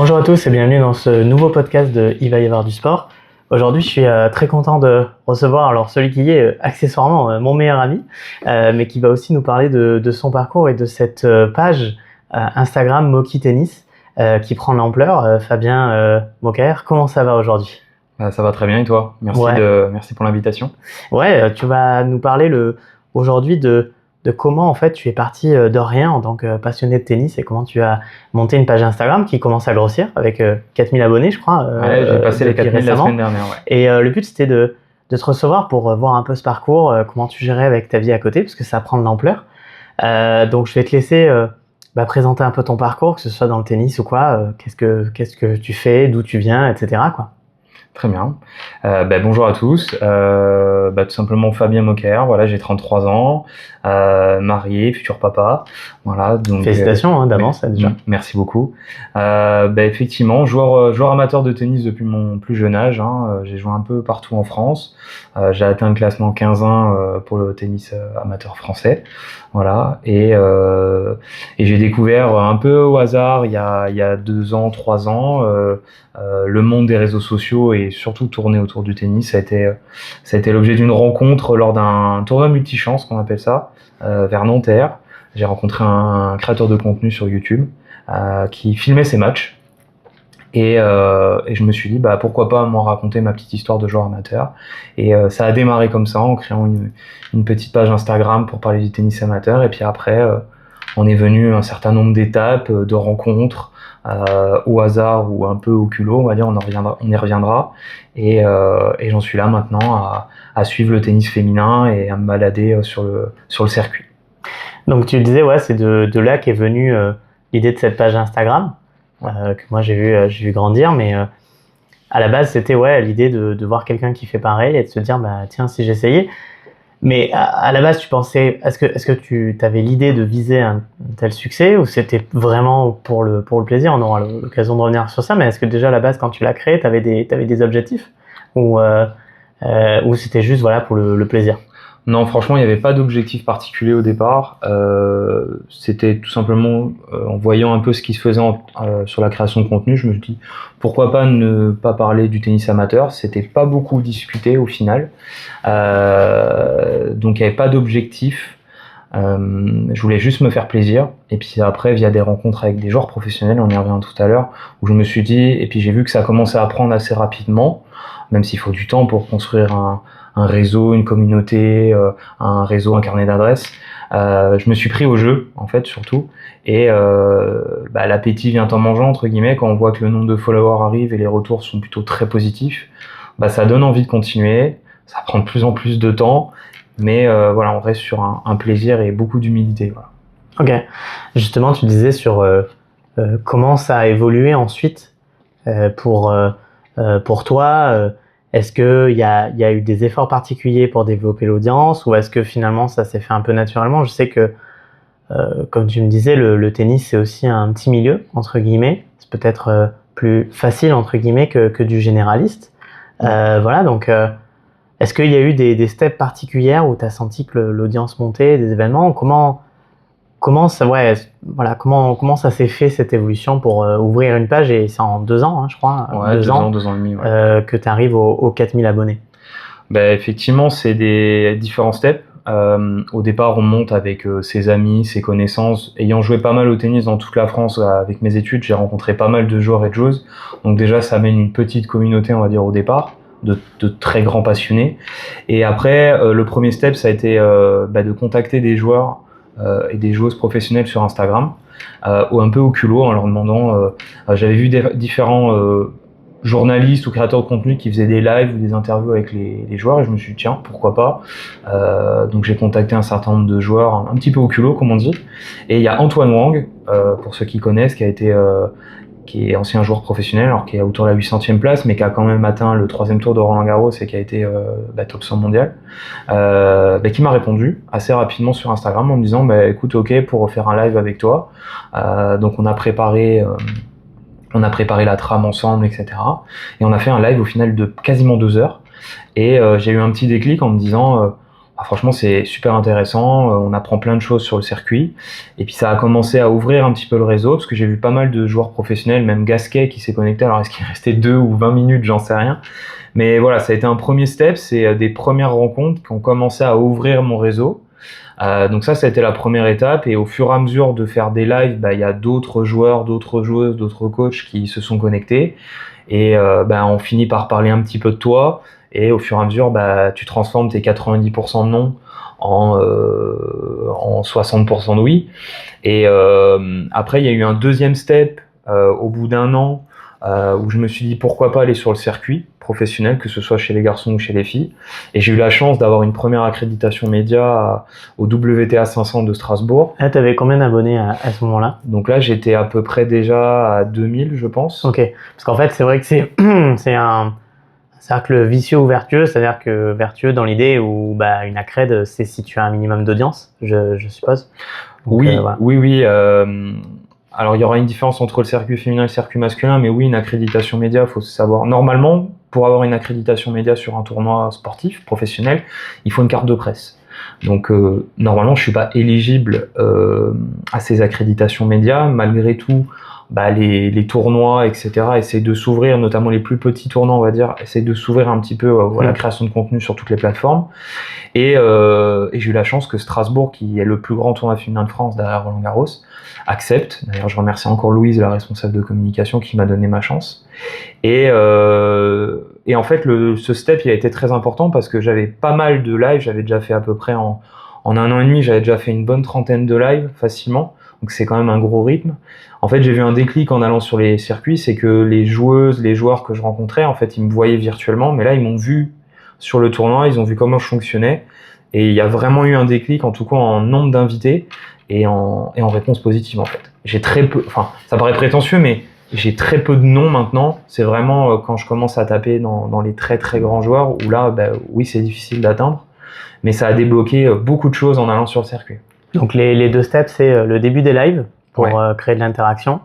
Bonjour à tous et bienvenue dans ce nouveau podcast de Il va y avoir du sport. Aujourd'hui, je suis très content de recevoir celui qui est accessoirement mon meilleur ami, mais qui va aussi nous parler de son parcours et de cette page Instagram Moki Tennis qui prend de l'ampleur. Fabien Mokaer, comment ça va aujourd'hui? Ça va très bien et toi? Merci pour l'invitation. Ouais, tu vas nous parler aujourd'hui de comment en fait tu es parti de rien en tant que passionné de tennis et comment tu as monté une page Instagram qui commence à grossir avec 4000 abonnés je crois. Ouais, j'ai passé les 4000 la semaine dernière. Ouais. Et le but c'était de te recevoir pour voir un peu ce parcours, comment tu gérais avec ta vie à côté parce que ça prend de l'ampleur. Donc je vais te laisser présenter un peu ton parcours, que ce soit dans le tennis ou quoi, qu'est-ce que tu fais, d'où tu viens, etc. quoi. Très bien. Bonjour à tous. Tout simplement Fabien Mokaer. Voilà, j'ai 33 ans, marié, futur papa. Voilà. Donc félicitations d'avance déjà. Merci beaucoup. Effectivement, joueur amateur de tennis depuis mon plus jeune âge. J'ai joué un peu partout en France. J'ai atteint le classement 15-1 pour le tennis amateur français. Voilà. Et j'ai découvert un peu au hasard il y a 2 ans, 3 ans le monde des réseaux sociaux et surtout tourné autour du tennis. Ça a été l'objet d'une rencontre lors d'un tournoi multichance qu'on appelle ça, vers Nanterre. J'ai rencontré un créateur de contenu sur YouTube qui filmait ses matchs. Et je me suis dit pourquoi pas m'en raconter ma petite histoire de joueur amateur. Et ça a démarré comme ça en créant une petite page Instagram pour parler du tennis amateur. Et puis après on est venu un certain nombre d'étapes, de rencontres au hasard ou un peu au culot, on va dire, on y reviendra. Et j'en suis là maintenant à suivre le tennis féminin et à me balader sur le circuit. Donc tu le disais, ouais, c'est de là qu'est venue l'idée de cette page Instagram. Que moi j'ai vu grandir, mais à la base c'était l'idée de voir quelqu'un qui fait pareil et de se dire tiens, si j'essayais. Mais à la base tu pensais, est-ce que tu avais l'idée de viser un tel succès ou c'était vraiment pour le plaisir? On aura l'occasion de revenir sur ça, mais est-ce que déjà à la base quand tu l'as créé t'avais des objectifs ou c'était juste pour le plaisir? Non, franchement, il n'y avait pas d'objectif particulier au départ. C'était tout simplement en voyant un peu ce qui se faisait sur la création de contenu, je me suis dit pourquoi pas ne pas parler du tennis amateur. C'était pas beaucoup discuté au final, donc il n'y avait pas d'objectif. Je voulais juste me faire plaisir. Et puis après, via des rencontres avec des joueurs professionnels, on y revient tout à l'heure, où je me suis dit, et puis j'ai vu que ça commençait à prendre assez rapidement, même s'il faut du temps pour construire un réseau, une communauté, un réseau, un carnet d'adresses. Je me suis pris au jeu, en fait, surtout. Et l'appétit vient en mangeant, entre guillemets, quand on voit que le nombre de followers arrive et les retours sont plutôt très positifs. Ça donne envie de continuer. Ça prend de plus en plus de temps. Mais on reste sur un plaisir et beaucoup d'humilité. Voilà. Ok. Justement, tu disais sur comment ça a évolué ensuite pour toi. Est-ce qu'il y a eu des efforts particuliers pour développer l'audience ou est-ce que finalement ça s'est fait un peu naturellement? Je sais que, comme tu me disais, le tennis c'est aussi un petit milieu, entre guillemets. C'est peut-être plus facile, entre guillemets, que du généraliste. Donc est-ce qu'il y a eu des steps particulières où tu as senti que l'audience montait, des événements? Comment ça s'est fait cette évolution pour ouvrir une page et c'est en 2 ans, je crois. Ouais, 2 ans et demi. Ouais. Que tu arrives aux 4000 abonnés. Effectivement, c'est des différents steps. Au départ, on monte avec ses amis, ses connaissances. Ayant joué pas mal au tennis dans toute la France avec mes études, j'ai rencontré pas mal de joueurs et de joueuses. Donc déjà, ça amène une petite communauté, on va dire, au départ. De très grands passionnés. Et après, le premier step, ça a été de contacter des joueurs et des joueuses professionnelles sur Instagram, ou un peu au culot, en leur demandant... j'avais vu différents journalistes ou créateurs de contenu qui faisaient des lives ou des interviews avec les joueurs, et je me suis dit, tiens, pourquoi pas. Donc j'ai contacté un certain nombre de joueurs, un petit peu au culot, comme on dit. Et il y a Antoine Wang, pour ceux qui connaissent, qui est ancien joueur professionnel, alors qui est autour de la 800e place, mais qui a quand même atteint le 3e tour de Roland-Garros et qui a été top 100 mondial, qui m'a répondu assez rapidement sur Instagram en me disant écoute, ok, pour faire un live avec toi. Donc on a préparé la trame ensemble, etc. Et on a fait un live au final de quasiment 2 heures. Et j'ai eu un petit déclic en me disant Franchement, c'est super intéressant. On apprend plein de choses sur le circuit. Et puis, ça a commencé à ouvrir un petit peu le réseau parce que j'ai vu pas mal de joueurs professionnels, même Gasquet qui s'est connecté. Alors, est-ce qu'il restait 2 ou 20 minutes? J'en sais rien. Mais voilà, ça a été un premier step. C'est des premières rencontres qui ont commencé à ouvrir mon réseau. Donc ça a été la première étape. Et au fur et à mesure de faire des lives, il y a d'autres joueurs, d'autres joueuses, d'autres coachs qui se sont connectés. Et on finit par parler un petit peu de toi. Et au fur et à mesure, tu transformes tes 90% de non en 60% de oui. Et après, il y a eu un deuxième step au bout d'un an où je me suis dit pourquoi pas aller sur le circuit professionnel, que ce soit chez les garçons ou chez les filles. Et j'ai eu la chance d'avoir une première accréditation média au WTA 500 de Strasbourg. Là, tu avais combien d'abonnés à ce moment-là? Donc là, j'étais à peu près déjà à 2000, je pense. Ok, parce qu'en fait, c'est vrai que c'est un cercle vicieux ou vertueux, c'est-à-dire que vertueux dans l'idée où une accrède, c'est si tu as un minimum d'audience, je suppose. Donc, oui, voilà. oui. Alors, il y aura une différence entre le circuit féminin et le circuit masculin, mais oui, une accréditation média, faut savoir. Normalement, pour avoir une accréditation média sur un tournoi sportif, professionnel, il faut une carte de presse. Donc, normalement, je suis pas éligible à ces accréditations médias. Malgré tout, les tournois, etc., essayent de s'ouvrir, notamment les plus petits tournois, on va dire, essayent de s'ouvrir un petit peu à la création de contenu sur toutes les plateformes. Et j'ai eu la chance que Strasbourg, qui est le plus grand tournoi féminin de France derrière Roland-Garros, accepte. D'ailleurs, je remercie encore Louise, la responsable de communication, qui m'a donné ma chance. Et en fait, ce step, il a été très important parce que j'avais pas mal de lives. J'avais déjà fait à peu près en 1 an et demi, j'avais déjà fait une bonne trentaine de lives facilement. Donc c'est quand même un gros rythme. En fait, j'ai vu un déclic en allant sur les circuits, c'est que les joueuses, les joueurs que je rencontrais, en fait, ils me voyaient virtuellement, mais là, ils m'ont vu sur le tournoi, ils ont vu comment je fonctionnais. Et il y a vraiment eu un déclic, en tout cas en nombre d'invités et en réponse positive, en fait. J'ai très peu, enfin, ça paraît prétentieux, mais j'ai très peu de noms maintenant. C'est vraiment quand je commence à taper dans les très très grands joueurs, où là, oui, c'est difficile d'atteindre, mais ça a débloqué beaucoup de choses en allant sur le circuit. Donc les 2 steps, c'est le début des lives pour créer de l'interaction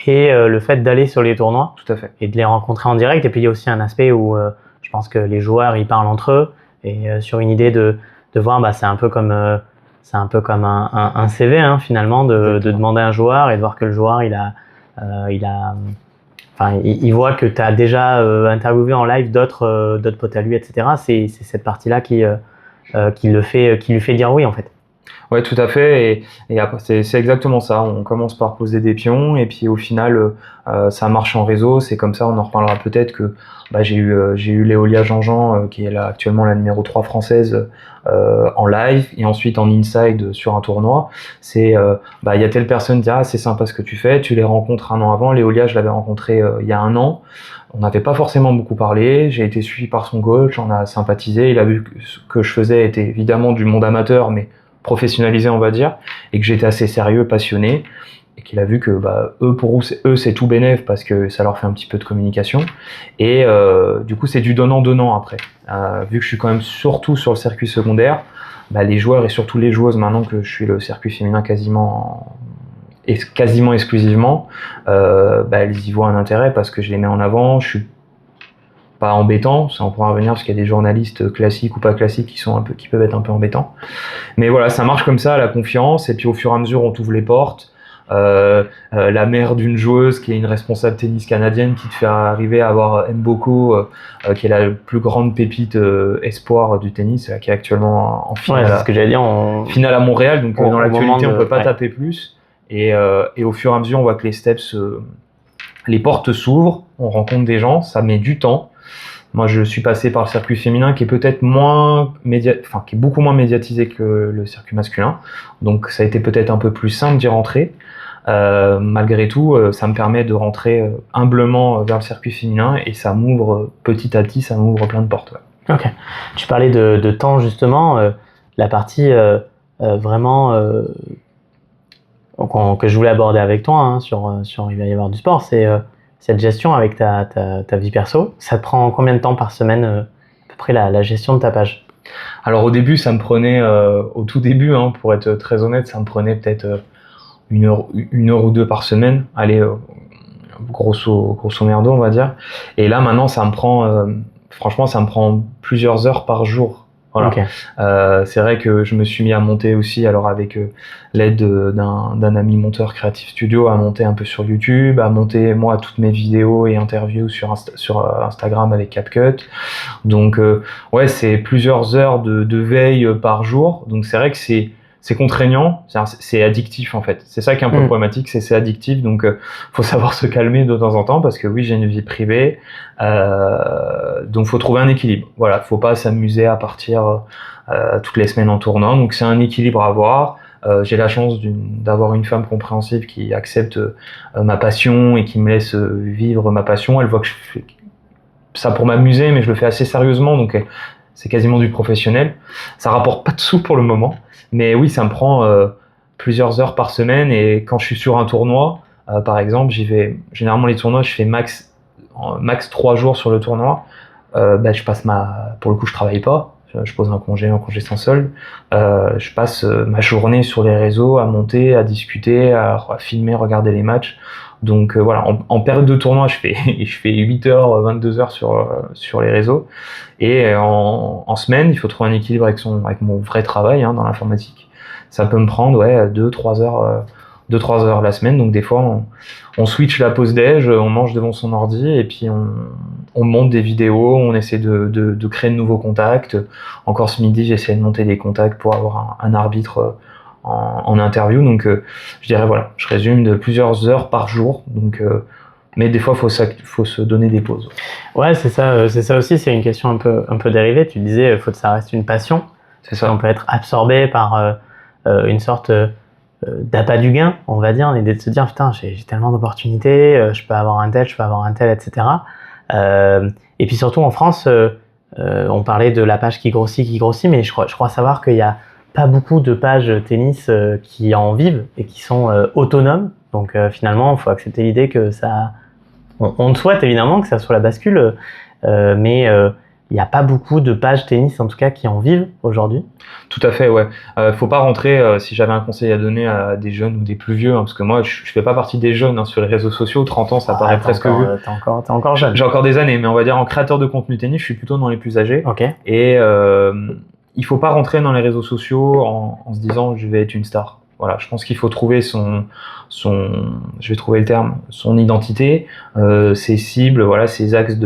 et le fait d'aller sur les tournois. Tout à fait. Et de les rencontrer en direct. Et puis il y a aussi un aspect où je pense que les joueurs ils parlent entre eux et sur une idée de voir, c'est un peu comme un CV finalement de demander à un joueur et de voir que le joueur il voit que tu as déjà interviewé en live d'autres potes à lui, etc. C'est cette partie-là qui lui fait dire oui en fait. Ouais, tout à fait. Et après, c'est exactement ça. On commence par poser des pions et puis au final, ça marche en réseau. C'est comme ça. On en reparlera peut-être que j'ai eu Léolia Jean-Jean qui est là actuellement la numéro 3 française en live et ensuite en inside sur un tournoi. C'est il y a telle personne qui dit c'est sympa ce que tu fais. Tu les rencontres 1 an avant. Léolia, je l'avais rencontrée il y a 1 an. On n'avait pas forcément beaucoup parlé. J'ai été suivi par son coach. On a sympathisé. Il a vu que ce que je faisais était évidemment du monde amateur, mais professionnalisé, on va dire, et que j'étais assez sérieux, passionné, et qu'il a vu que pour eux c'est tout bénef parce que ça leur fait un petit peu de communication, et du coup c'est du donnant après. Vu que je suis quand même surtout sur le circuit secondaire, les joueurs et surtout les joueuses, maintenant que je suis le circuit féminin quasiment exclusivement, elles y voient un intérêt parce que je les mets en avant. Je suis pas embêtant, ça on pourra revenir parce qu'il y a des journalistes classiques ou pas classiques qui peuvent être un peu embêtants. Mais voilà, ça marche comme ça, la confiance, et puis au fur et à mesure on t'ouvre les portes. La mère d'une joueuse qui est une responsable tennis canadienne qui te fait arriver à avoir Mboko, qui est la plus grande pépite espoir du tennis, qui est actuellement en finale, c'est ce que j'allais dire, finale à Montréal, donc dans l'actualité on peut pas taper plus. Et au fur et à mesure on voit que les steps, les portes s'ouvrent, on rencontre des gens, ça met du temps. Moi, je suis passé par le circuit féminin qui est peut-être qui est beaucoup moins médiatisé que le circuit masculin. Donc, ça a été peut-être un peu plus simple d'y rentrer. Malgré tout, ça me permet de rentrer humblement vers le circuit féminin et ça m'ouvre petit à petit, ça m'ouvre plein de portes. Ouais. Ok. Tu parlais de temps justement, la partie vraiment que je voulais aborder avec toi sur Il va y avoir du sport, c'est cette gestion avec ta vie perso. Ça te prend combien de temps par semaine à peu près la gestion de ta page? Alors au début, ça me prenait, au tout début, pour être très honnête, ça me prenait peut-être 1 heure ou 2 par semaine. Allez, grosso merdo, on va dire. Et là maintenant, ça me prend, franchement, ça me prend plusieurs heures par jour Voilà. Ok. C'est vrai que je me suis mis à monter aussi, alors avec l'aide d'un ami monteur Creative Studio, à monter un peu sur YouTube, à monter moi toutes mes vidéos et interviews sur Instagram avec CapCut. Donc ouais, c'est plusieurs heures de veille par jour. Donc c'est vrai que c'est contraignant, c'est addictif en fait. C'est ça qui est un peu problématique, c'est addictif. Donc faut savoir se calmer de temps en temps parce que oui, j'ai une vie privée. Donc faut trouver un équilibre. Voilà, faut pas s'amuser à partir toutes les semaines en tournant. Donc c'est un équilibre à avoir. J'ai la chance d'avoir une femme compréhensive qui accepte ma passion et qui me laisse vivre ma passion. Elle voit que je fais ça pour m'amuser, mais je le fais assez sérieusement, donc c'est quasiment du professionnel. Ça rapporte pas de sous pour le moment, mais oui, ça me prend plusieurs heures par semaine. Et quand je suis sur un tournoi, par exemple, j'y vais. Généralement, les tournois, je fais max 3 jours sur le tournoi. Je passe pour le coup, je travaille pas. Je pose un congé sans solde. Je passe ma journée sur les réseaux à monter, à discuter, à filmer, regarder les matchs. Donc voilà, en période de tournoi, je fais 8h, 22h sur les réseaux. Et en semaine, il faut trouver un équilibre avec mon vrai travail dans l'informatique. Ça peut me prendre 2-3 heures la semaine. Donc des fois, on switch la pause déj, on mange devant son ordi et puis on monte des vidéos, on essaie de créer de nouveaux contacts. Encore ce midi, j'essaie de monter des contacts pour avoir un arbitre en interview. Donc je dirais voilà, je résume de plusieurs heures par jour. Donc mais des fois faut se donner des pauses. Ouais, c'est ça aussi, c'est une question un peu dérivée. Tu disais faut que ça reste une passion. C'est ça. On peut être absorbé par une sorte d'appât du gain, on va dire, l'idée de se dire putain, j'ai tellement d'opportunités, je peux avoir un tel, etc. Et puis surtout en France, on parlait de la page qui grossit, mais je crois savoir qu'il y a pas beaucoup de pages tennis qui en vivent et qui sont autonomes. Donc finalement, il faut accepter l'idée que ça. On souhaite évidemment que ça soit la bascule, mais il n'y a pas beaucoup de pages tennis en tout cas qui en vivent aujourd'hui. Tout à fait, ouais. Faut pas rentrer, si j'avais un conseil à donner à des jeunes ou des plus vieux, parce que moi je fais pas partie des jeunes sur les réseaux sociaux. 30 ans, ça paraît presque vieux. T'es encore jeune. J'ai encore des années, mais on va dire en créateur de contenu tennis, je suis plutôt dans les plus âgés. Ok. Et il faut pas rentrer dans les réseaux sociaux en se disant je vais être une star. Voilà, je pense qu'il faut trouver je vais trouver le terme, son identité, ses cibles, voilà, ses axes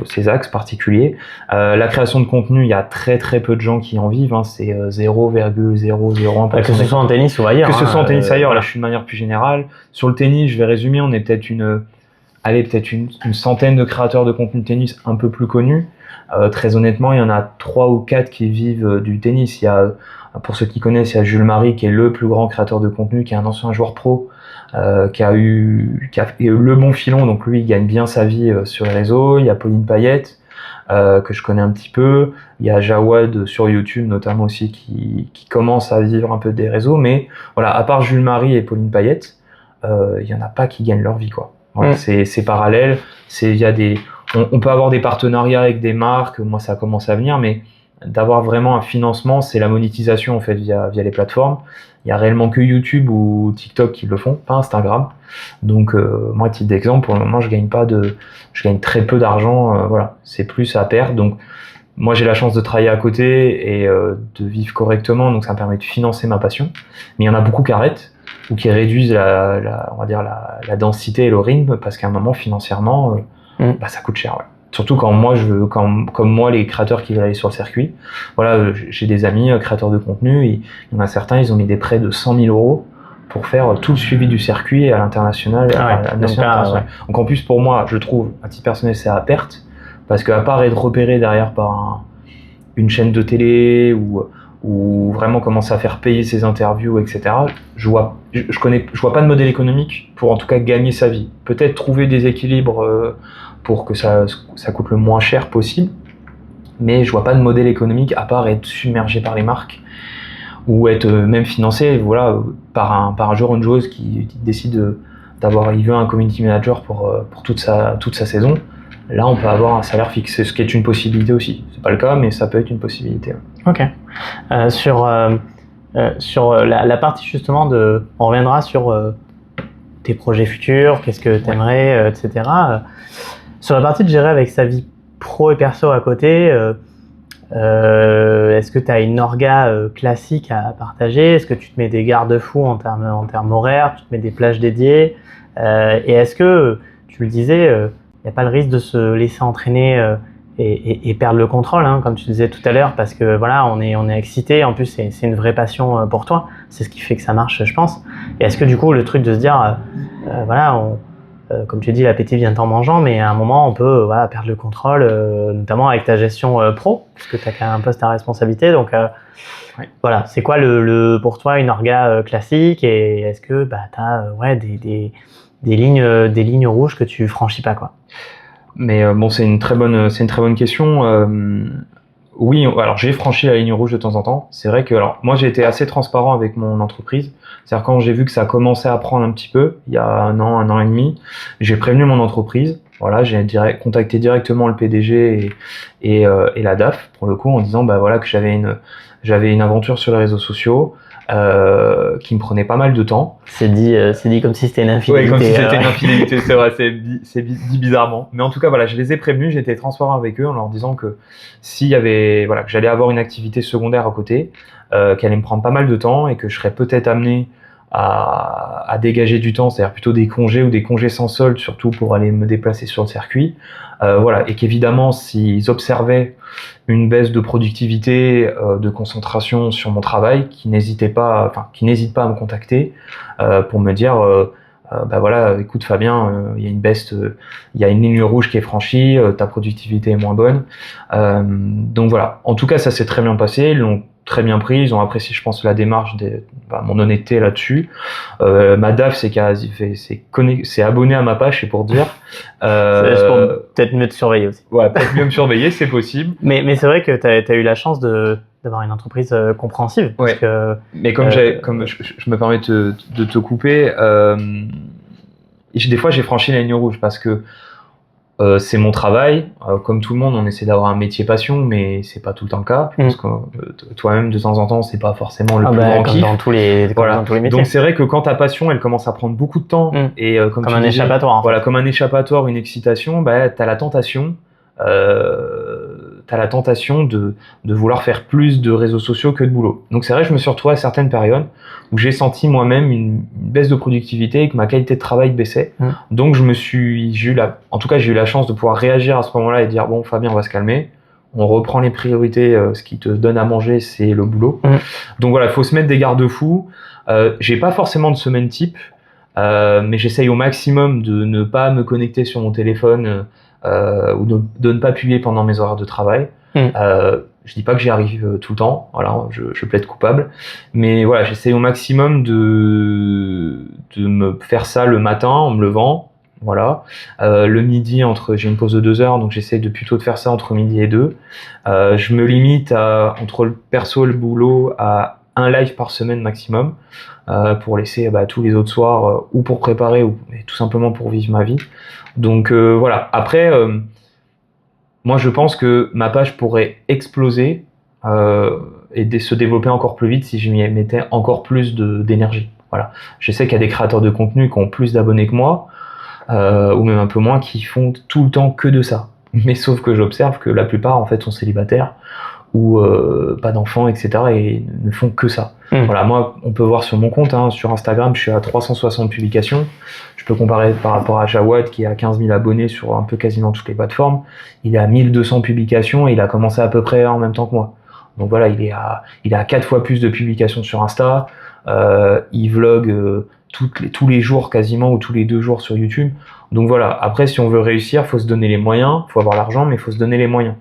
ses axes particuliers. La création de contenu, il y a très très peu de gens qui en vivent, c'est 0,001%. Que ce soit en tennis ou ailleurs. Que ce soit en tennis ailleurs, voilà. là je suis de manière plus générale. Sur le tennis, je vais résumer, on est peut-être une centaine de créateurs de contenu tennis un peu plus connus. Très honnêtement, il y en a 3 ou 4 qui vivent du tennis. Il y a, pour ceux qui connaissent, il y a Jules Marie qui est le plus grand créateur de contenu, qui est un ancien joueur pro, qui a eu le bon filon, donc lui il gagne bien sa vie sur les réseaux. Il y a Pauline Payette que je connais un petit peu. Il y a Jawad sur YouTube notamment aussi qui commence à vivre un peu des réseaux. Mais voilà, à part Jules Marie et Pauline Payette, il y en a pas qui gagnent leur vie quoi. Voilà, c'est parallèle. On peut avoir des partenariats avec des marques. Moi ça commence à venir, mais d'avoir vraiment un financement, c'est la monétisation en fait via les plateformes. Il y a réellement que YouTube ou TikTok qui le font, pas Instagram. Donc moi, titre d'exemple, pour le moment, je gagne très peu d'argent. Voilà, c'est plus à perdre. Donc moi, j'ai la chance de travailler à côté et de vivre correctement, donc ça me permet de financer ma passion. Mais il y en a beaucoup qui arrêtent ou qui réduisent on va dire la densité et le rythme parce qu'à un moment, financièrement, ça coûte cher. Ouais. Surtout quand moi comme moi les créateurs qui veulent aller sur le circuit, voilà, j'ai des amis créateurs de contenu, il y en a certains, ils ont mis des prêts de 100 000 euros pour faire tout le suivi du circuit à l'international, Donc en plus pour moi, je trouve à titre personnel c'est à perte parce qu'à part être repéré derrière par une chaîne de télé ou vraiment commencer à faire payer ses interviews, etc. Je vois pas de modèle économique pour en tout cas gagner sa vie. Peut-être trouver des équilibres pour que ça coûte le moins cher possible, mais je vois pas de modèle économique à part être submergé par les marques ou être même financé, voilà, par un joueur ou une joueuse qui décide il veut un community manager pour toute sa saison. Là, on peut avoir un salaire fixe, ce qui est une possibilité aussi. C'est pas le cas, mais ça peut être une possibilité. Ok. Sur la partie justement on reviendra sur tes projets futurs, qu'est-ce que tu aimerais, etc. Sur la partie de gérer avec sa vie pro et perso à côté, Est-ce que tu as une orga classique à partager? Est-ce que tu te mets des garde-fous en termes horaires? Tu te mets des plages dédiées? Et est-ce que, tu le disais, il n'y a pas le risque de se laisser entraîner et perdre le contrôle, hein, comme tu disais tout à l'heure, parce que voilà, on est excité. En plus, c'est une vraie passion pour toi. C'est ce qui fait que ça marche, je pense. Et est-ce que du coup, le truc de se dire, voilà, comme tu dis, l'appétit vient en mangeant, mais à un moment, on peut voilà, perdre le contrôle, notamment avec ta gestion pro, puisque tu as quand même un poste à responsabilité. Donc Ouais. voilà, c'est quoi pour toi une orga classique, et est-ce que tu as ouais, des lignes rouges que tu franchis pas, quoi? Mais bon, c'est une très bonne question. Oui, alors j'ai franchi la ligne rouge de temps en temps. C'est vrai que, alors moi j'ai été assez transparent avec mon entreprise. C'est-à-dire quand j'ai vu que ça commençait à prendre un petit peu, il y a un an et demi, j'ai prévenu mon entreprise. Voilà, j'ai contacté directement le PDG et la DAF pour le coup, en disant bah voilà que j'avais une aventure sur les réseaux sociaux qui me prenait pas mal de temps. C'est dit comme si c'était une infidélité. Oui, comme si c'était une infidélité, c'est vrai, c'est dit bizarrement. Mais en tout cas, voilà, je les ai prévenus, j'étais transparent avec eux en leur disant que s'il y avait, voilà, que j'allais avoir une activité secondaire à côté, qu'elle allait me prendre pas mal de temps et que je serais peut-être amené à dégager du temps, c'est-à-dire plutôt des congés ou des congés sans solde, surtout pour aller me déplacer sur le circuit. Voilà, et qu'évidemment, s'ils observaient une baisse de productivité, de concentration sur mon travail, qu'ils n'hésitent pas à me contacter pour me dire bah voilà, écoute Fabien, il y a une baisse, il y a une ligne rouge qui est franchie, ta productivité est moins bonne. Donc voilà, en tout cas ça s'est très bien passé, ils l'ont très bien pris, ils ont apprécié, je pense, la démarche, mon honnêteté là-dessus. Ma DAF s'est abonné à ma page, c'est pour dire. C'est juste pour peut-être mieux te surveiller aussi. Ouais, peut-être mieux me surveiller, c'est possible. Mais c'est vrai que tu as eu la chance d'avoir une entreprise compréhensive. Parce Ouais. que, Mais comme je me permets de te couper, des fois j'ai franchi la ligne rouge parce que c'est mon travail. Comme tout le monde, on essaie d'avoir un métier passion, mais c'est pas tout le temps le cas. Parce que toi-même, de temps en temps, c'est pas forcément le plus grand kiff. Dans tous les métiers. Donc c'est vrai que quand ta passion, elle commence à prendre beaucoup de temps, et comme un échappatoire. Voilà, comme un échappatoire, une excitation, bah t'as la tentation. De vouloir faire plus de réseaux sociaux que de boulot. Donc c'est vrai que je me suis retrouvé à certaines périodes où j'ai senti moi-même une baisse de productivité et que ma qualité de travail baissait. Donc j'ai eu la chance de pouvoir réagir à ce moment-là et dire bon Fabien, on va se calmer, on reprend les priorités, ce qui te donne à manger c'est le boulot. Donc voilà, il faut se mettre des garde-fous. J'ai pas forcément de semaine type, mais j'essaye au maximum de ne pas me connecter sur mon téléphone ou de ne pas publier pendant mes horaires de travail. Je dis pas que j'y arrive tout le temps, voilà, je plaide coupable, mais voilà, j'essaie au maximum de me faire ça le matin en me levant, voilà. Le midi, j'ai une pause de 2 heures, donc j'essaie plutôt de faire ça entre midi et 2. Je me limite entre le perso et le boulot à un live par semaine maximum, pour laisser tous les autres soirs ou pour préparer ou tout simplement pour vivre ma vie. Donc voilà, après moi je pense que ma page pourrait exploser et se développer encore plus vite si je m'y mettais encore plus d'énergie. Voilà. Je sais qu'il y a des créateurs de contenu qui ont plus d'abonnés que moi, ou même un peu moins, qui font tout le temps que de ça. Mais sauf que j'observe que la plupart en fait sont célibataires ou pas d'enfants, etc. et ne font que ça. Voilà, moi, on peut voir sur mon compte, sur Instagram, je suis à 360 publications. Je peux comparer par rapport à Jawad qui a 15 000 abonnés sur un peu quasiment toutes les plateformes. Il est à 1200 publications et il a commencé à peu près en même temps que moi. Donc voilà, il est à 4 fois plus de publications sur Insta. Il vlog tous les jours quasiment ou tous les 2 jours sur YouTube. Donc voilà, après si on veut réussir, faut se donner les moyens, faut avoir l'argent, mais faut se donner les moyens.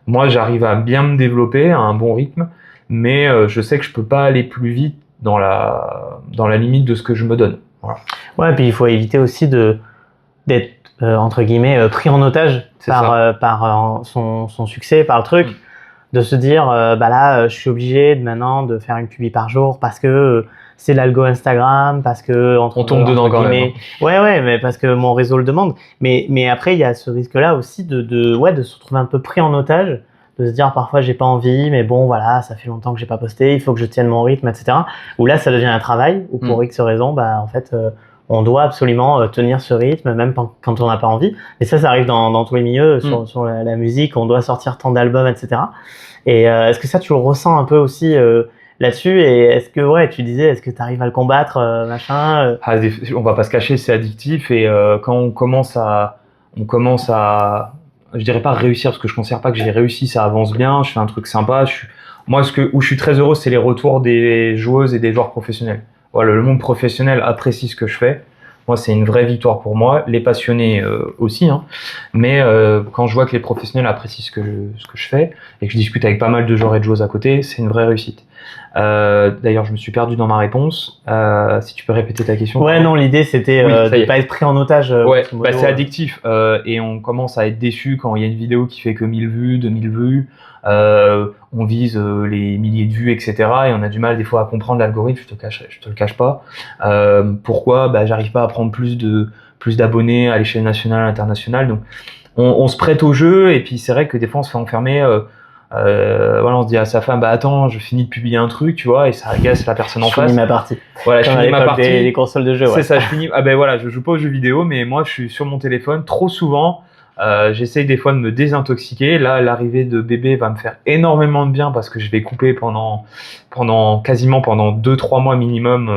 Moi, j'arrive à bien me développer à un bon rythme, mais je sais que je peux pas aller plus vite dans la limite de ce que je me donne. Voilà. Ouais, et puis il faut éviter aussi d'être entre guillemets pris en otage par son succès, par le truc, de se dire là je suis obligé maintenant de faire une publi par jour parce que c'est l'algo Instagram, parce que on tombe dedans quand même. Ouais, mais parce que mon réseau le demande. Mais après il y a ce risque-là aussi de se retrouver un peu pris en otage, de se dire parfois j'ai pas envie, mais bon voilà, ça fait longtemps que j'ai pas posté, il faut que je tienne mon rythme, etc. Où là ça devient un travail, ou pour X raison, en fait on doit absolument tenir ce rythme, même quand on n'a pas envie. Et ça arrive dans tous les milieux, sur la musique, on doit sortir tant d'albums, etc. Et est-ce que ça, tu le ressens un peu aussi là-dessus? Et est-ce que, ouais, tu disais, est-ce que tu arrives à le combattre, machin On va pas se cacher, c'est addictif. Et quand on commence à, je dirais pas réussir, parce que je considère pas que j'ai réussi, ça avance bien, je fais un truc sympa. Moi, où je suis très heureux, c'est les retours des joueuses et des joueurs professionnels. Voilà, le monde professionnel apprécie ce que je fais. Moi, c'est une vraie victoire pour moi. Les passionnés aussi, hein. Mais quand je vois que les professionnels apprécient ce que je fais et que je discute avec pas mal de joueurs et de joueuses à côté, c'est une vraie réussite. D'ailleurs, je me suis perdu dans ma réponse. Si tu peux répéter ta question. Ouais, non, l'idée c'était de pas être pris en otage. Ouais, c'est addictif et on commence à être déçu quand il y a une vidéo qui fait que 1000 vues, 2000 vues. On vise les milliers de vues, etc. Et on a du mal des fois à comprendre l'algorithme. Je te le cache pas. Pourquoi j'arrive pas à prendre plus d'abonnés à l'échelle nationale, internationale. Donc on se prête au jeu et puis c'est vrai que des fois on se fait enfermer. Voilà, on se dit à sa femme, attends, je finis de publier un truc, tu vois, et ça agace la personne en face. Je finis ma partie. Voilà, je finis ma partie. Des consoles de jeux, ouais. C'est ça, je finis. Voilà, je joue pas aux jeux vidéo, mais moi, je suis sur mon téléphone trop souvent. J'essaye des fois de me désintoxiquer. Là, l'arrivée de bébé va me faire énormément de bien parce que je vais couper quasiment pendant 2-3 mois minimum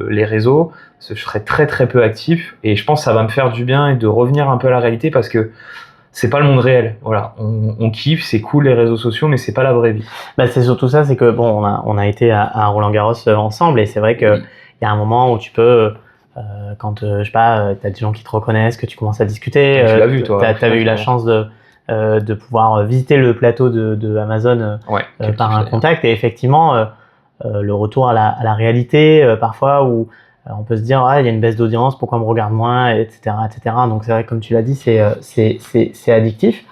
les réseaux. Je serai très très peu actif et je pense que ça va me faire du bien et de revenir un peu à la réalité parce que c'est pas le monde réel. Voilà, on kiffe, c'est cool les réseaux sociaux, mais c'est pas la vraie vie. C'est surtout ça, c'est que bon, on a été à Roland-Garros ensemble et c'est vrai que il y a un moment où tu peux quand je sais pas, t'as des gens qui te reconnaissent, que tu commences à discuter. Tu l'as vu, toi. T'avais eu la chance de pouvoir visiter le plateau de Amazon par un contact et effectivement le retour à la réalité parfois où on peut se dire il y a une baisse d'audience, pourquoi on me regarde moins, etc. Donc c'est vrai que comme tu l'as dit, c'est addictif.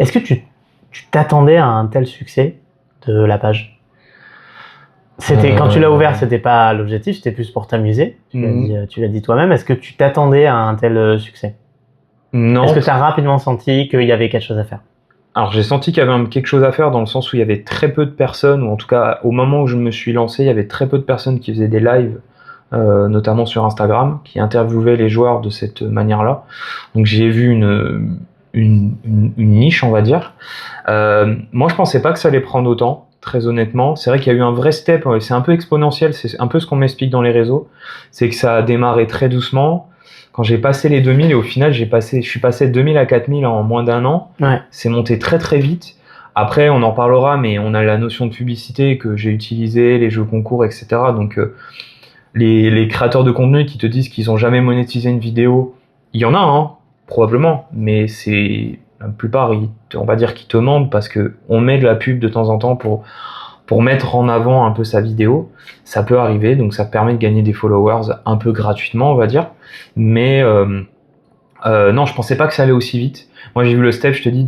Est-ce que tu t'attendais à un tel succès de la page? C'était quand tu l'as ouvert, c'était pas l'objectif, c'était plus pour t'amuser. Tu l'as dit toi-même. Est-ce que tu t'attendais à un tel succès? Non. Est-ce que tu as rapidement senti qu'il y avait quelque chose à faire? Alors j'ai senti qu'il y avait quelque chose à faire dans le sens où il y avait très peu de personnes, ou en tout cas au moment où je me suis lancé, il y avait très peu de personnes qui faisaient des lives, notamment sur Instagram, qui interviewaient les joueurs de cette manière-là. Donc j'ai vu une niche, on va dire. Moi je pensais pas que ça allait prendre autant. Très honnêtement, c'est vrai qu'il y a eu un vrai step, c'est un peu exponentiel, c'est un peu ce qu'on m'explique dans les réseaux, c'est que ça a démarré très doucement. Quand j'ai passé les 2000 et au final je suis passé de 2000 à 4000 en moins d'un an, c'est monté très très vite. Après on en parlera, mais on a la notion de publicité que j'ai utilisée, les jeux concours, etc. Donc les créateurs de contenu qui te disent qu'ils ont jamais monétisé une vidéo, il y en a, hein, probablement, mais c'est... La plupart, on va dire qu'ils te mentent parce que on met de la pub de temps en temps pour mettre en avant un peu sa vidéo. Ça peut arriver, donc ça permet de gagner des followers un peu gratuitement, on va dire. Mais non, je pensais pas que ça allait aussi vite. Moi, j'ai vu le step, je te dis,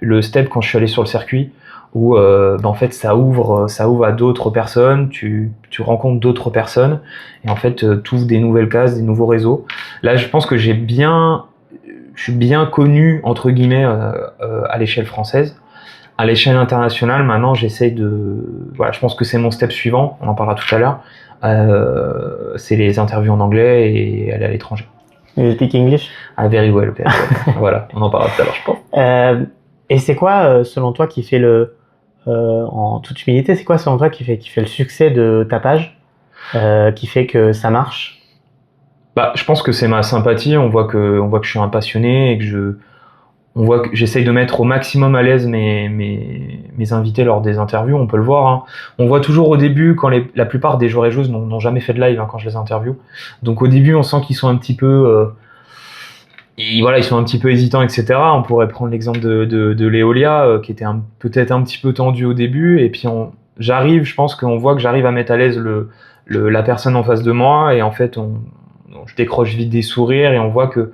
le step quand je suis allé sur le circuit où en fait ça ouvre à d'autres personnes, tu rencontres d'autres personnes et en fait tu ouvres des nouvelles cases, des nouveaux réseaux. Là, je pense que je suis bien connu entre guillemets à l'échelle française. À l'échelle internationale, maintenant, j'essaye voilà, je pense que c'est mon step suivant. On en parlera tout à l'heure. C'est les interviews en anglais et aller à l'étranger. You speak English? Very well. Voilà, on en parlera tout à l'heure, je pense. Et c'est quoi, selon toi, qui fait en toute humilité, c'est quoi selon toi qui fait le succès de ta page, qui fait que ça marche? Je pense que c'est ma sympathie. On voit que je suis un passionné et on voit que j'essaye de mettre au maximum à l'aise mes invités lors des interviews. On peut le voir, hein. On voit toujours au début quand la plupart des joueurs et joueuses n'ont jamais fait de live, hein, quand je les interviewe. Donc au début, on sent qu'ils sont un petit peu, ils sont un petit peu hésitants, etc. On pourrait prendre l'exemple de Léolia, qui était peut-être un petit peu tendu au début, et puis je pense qu'on voit que j'arrive à mettre à l'aise la personne en face de moi, et en fait, je décroche vite des sourires et on voit que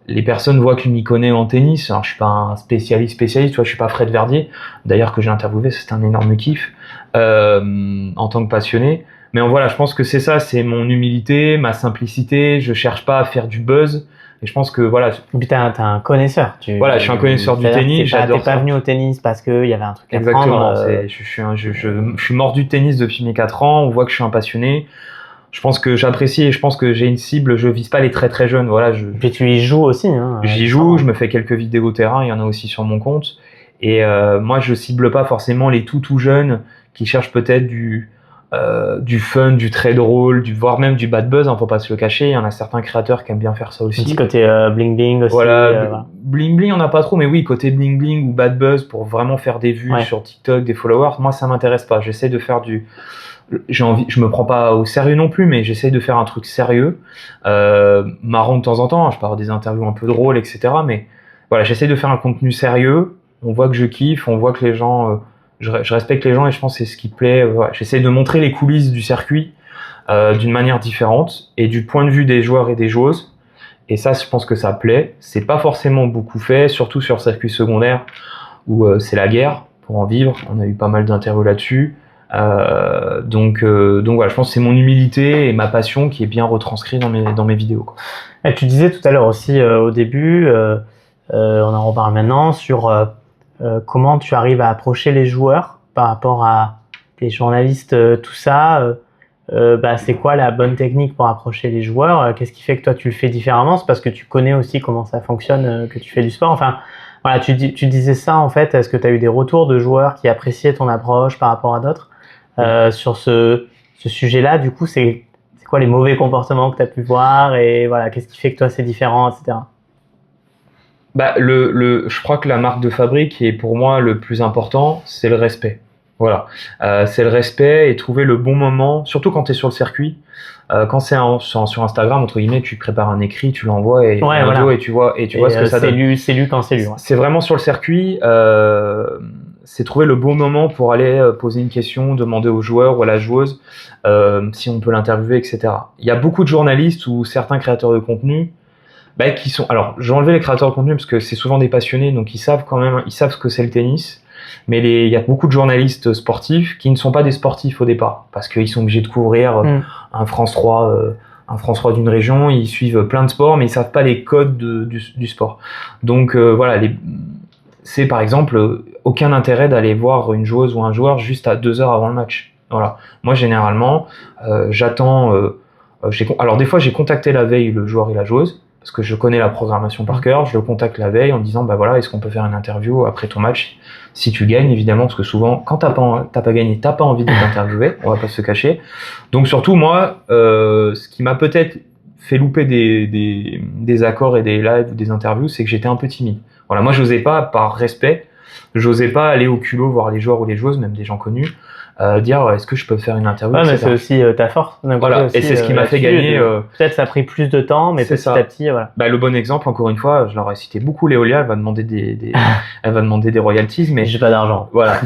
les personnes voient que je m'y connais en tennis. Alors, je suis pas un spécialiste, tu vois, je suis pas Fred Verdier. D'ailleurs, que j'ai interviewé, c'était un énorme kiff, en tant que passionné. Mais voilà, je pense que c'est ça, c'est mon humilité, ma simplicité. Je cherche pas à faire du buzz. Et je pense que voilà. Et puis t'es un connaisseur. Voilà, je suis un connaisseur du tennis. T'es pas venu au tennis parce que il y avait un truc à prendre. Exactement. Je suis mort du tennis depuis mes 4 ans. On voit que je suis un passionné. Je pense que j'apprécie et je pense que j'ai une cible. Je vise pas les très très jeunes. Voilà, Puis tu y joues aussi, hein. j'y joue. Je me fais quelques vidéos terrain. Il y en a aussi sur mon compte. Et moi, je cible pas forcément les tout jeunes qui cherchent peut-être du fun, du très drôle, voire même du bad buzz. Hein, faut pas se le cacher. Il y en a certains créateurs qui aiment bien faire ça aussi. Un petit côté bling bling aussi. Voilà, bling bling, on n'a pas trop, mais oui, côté bling bling ou bad buzz pour vraiment faire des vues sur TikTok, des followers. Moi, ça m'intéresse pas. J'essaie de faire je me prends pas au sérieux non plus, mais j'essaie de faire un truc sérieux, marrant de temps en temps. Je pars des interviews un peu drôles, etc. Mais voilà, j'essaie de faire un contenu sérieux. On voit que je kiffe, on voit que les gens, je respecte les gens et je pense que c'est ce qui plaît. Voilà. J'essaie de montrer les coulisses du circuit d'une manière différente et du point de vue des joueurs et des joueuses. Et ça, je pense que ça plaît. C'est pas forcément beaucoup fait, surtout sur le circuit secondaire où c'est la guerre pour en vivre. On a eu pas mal d'interviews là-dessus. Donc voilà, je pense que c'est mon humilité et ma passion qui est bien retranscrit dans mes vidéos, quoi. Et tu disais tout à l'heure aussi au début, on en reparle maintenant, sur comment tu arrives à approcher les joueurs par rapport à des journalistes, tout ça. C'est quoi la bonne technique pour approcher les joueurs? Qu'est-ce qui fait que toi tu le fais différemment? C'est parce que tu connais aussi comment ça fonctionne, que tu fais du sport. Enfin, voilà, tu disais ça en fait. Est-ce que tu as eu des retours de joueurs qui appréciaient ton approche par rapport à d'autres sur ce sujet-là? Du coup, c'est quoi les mauvais comportements que tu as pu voir et voilà, qu'est-ce qui fait que toi c'est différent, etc. Je crois que la marque de fabrique qui est pour moi le plus important, c'est le respect. Voilà, c'est le respect et trouver le bon moment, surtout quand tu es sur le circuit. Quand c'est sur Instagram, entre guillemets, tu prépares un écrit, tu l'envoies et tu vois ce que ça donne. C'est lu quand c'est lu. Ouais. C'est vraiment sur le circuit, c'est trouver le bon moment pour aller poser une question, demander au joueur ou à la joueuse si on peut l'interviewer, etc. Il y a beaucoup de journalistes ou certains créateurs de contenu qui sont... Alors, j'ai enlevé les créateurs de contenu parce que c'est souvent des passionnés, donc ils savent ce que c'est le tennis. Mais il y a beaucoup de journalistes sportifs qui ne sont pas des sportifs au départ, parce qu'ils sont obligés de couvrir un France 3 d'une région, ils suivent plein de sports, mais ils savent pas les codes du sport. Donc voilà, c'est par exemple aucun intérêt d'aller voir une joueuse ou un joueur juste à 2 heures avant le match. Voilà. Moi généralement, j'attends. Alors des fois j'ai contacté la veille le joueur et la joueuse, parce que je connais la programmation par cœur, je le contacte la veille en disant voilà, est-ce qu'on peut faire une interview après ton match si tu gagnes, évidemment, parce que souvent quand t'as pas gagné, t'as pas envie de t'interviewer, on va pas se cacher. Donc surtout moi, ce qui m'a peut-être fait louper des accords et des lives ou des interviews, c'est que j'étais un peu timide. Voilà, moi j'osais pas, par respect, j'osais pas aller au culot voir les joueurs ou les joueuses, même des gens connus, dire est-ce que je peux faire une interview, mais c'est aussi ta force. Voilà, et c'est ce qui m'a fait gagner. Peut-être ça a pris plus de temps, mais petit à petit, voilà. Le bon exemple, encore une fois, je leur ai cité beaucoup Léolia, elle va demander des royalties, mais j'ai pas d'argent. Voilà.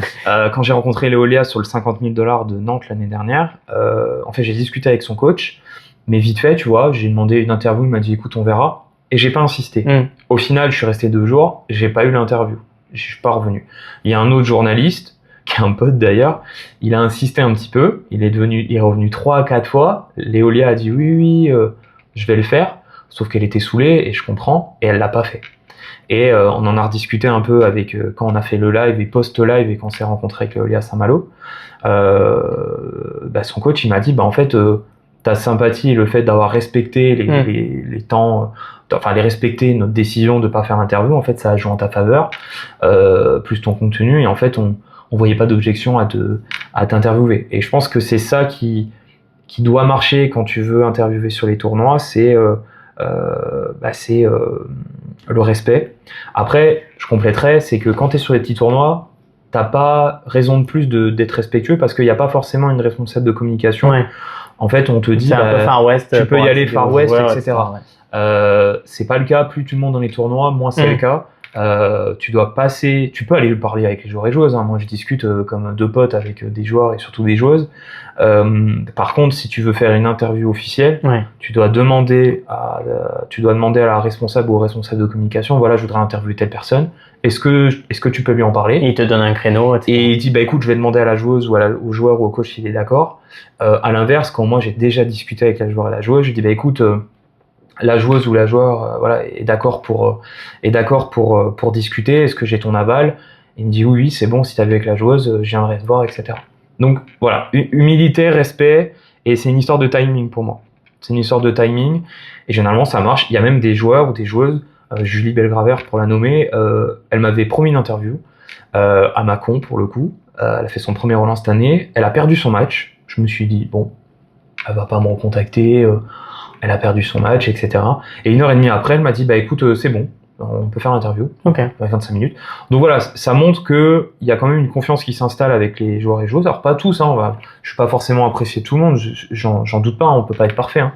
Quand j'ai rencontré Léolia sur le 50 000 $ de Nantes l'année dernière, en fait, j'ai discuté avec son coach, mais vite fait, tu vois, j'ai demandé une interview, il m'a dit écoute, on verra, et j'ai pas insisté. Au final, je suis resté 2 jours, j'ai pas eu l'interview, je suis pas revenu. Il y a un autre journaliste, qui est un pote d'ailleurs, il a insisté un petit peu, il est revenu 3 à 4 fois, Léolia a dit oui, je vais le faire, sauf qu'elle était saoulée, et je comprends, et elle l'a pas fait. Et on en a rediscuté un peu avec quand on a fait le live et post-live et quand on s'est rencontré avec Léolia à Saint-Malo. Son coach, il m'a dit en fait, ta sympathie et le fait d'avoir respecté les temps, les respecter notre décision de pas faire l'interview, en fait ça a joué en ta faveur, plus ton contenu, et en fait on voyait pas d'objection à t'interviewer. Et je pense que c'est ça qui doit marcher quand tu veux interviewer sur les tournois, c'est le respect. Après, je compléterais, c'est que quand tu es sur les petits tournois, t'as pas raison de plus d'être respectueux, parce qu'il n'y a pas forcément une responsable de communication. Ouais. En fait, on te dit, un peu Far West, tu peux y aller Far West, etc. C'est pas le cas, plus tu montes dans les tournois, moins c'est le cas. Tu peux aller parler avec les joueurs et joueuses, hein. Moi je discute comme 2 potes avec des joueurs et surtout des joueuses. Par contre, si tu veux faire une interview officielle, tu dois demander à la responsable ou au responsable de communication, voilà, je voudrais interviewer telle personne, est-ce que tu peux lui en parler? Et il te donne un créneau, etc. Et il dit écoute, je vais demander à la joueuse ou au joueur ou au coach s'il est d'accord. À l'inverse, quand moi j'ai déjà discuté avec la joueur et la joueuse, je dis écoute, la joueuse ou la joueur est d'accord pour discuter, est-ce que j'ai ton aval? Il me dit oui, c'est bon, si t'as vu avec la joueuse, je viendrai te voir, etc. Donc voilà, humilité, respect, Et c'est une histoire de timing pour moi. C'est une histoire de timing, et généralement ça marche. Il y a même des joueurs ou des joueuses, Julie Belgraver pour la nommer, elle m'avait promis une interview, à Mâcon pour le coup. Elle a fait son premier Roland cette année, elle a perdu son match. Je me suis dit, bon, elle va pas me recontacter, elle a perdu son match, etc. Et 1h30 après, elle m'a dit, bah écoute, c'est bon, on peut faire l'interview, Ok. 25 minutes. Donc voilà, ça montre que il y a quand même une confiance qui s'installe avec les joueurs et joueuses. Alors pas tous, hein, je suis pas forcément apprécié de tout le monde, j'en doute pas, on peut pas être parfait. Hein.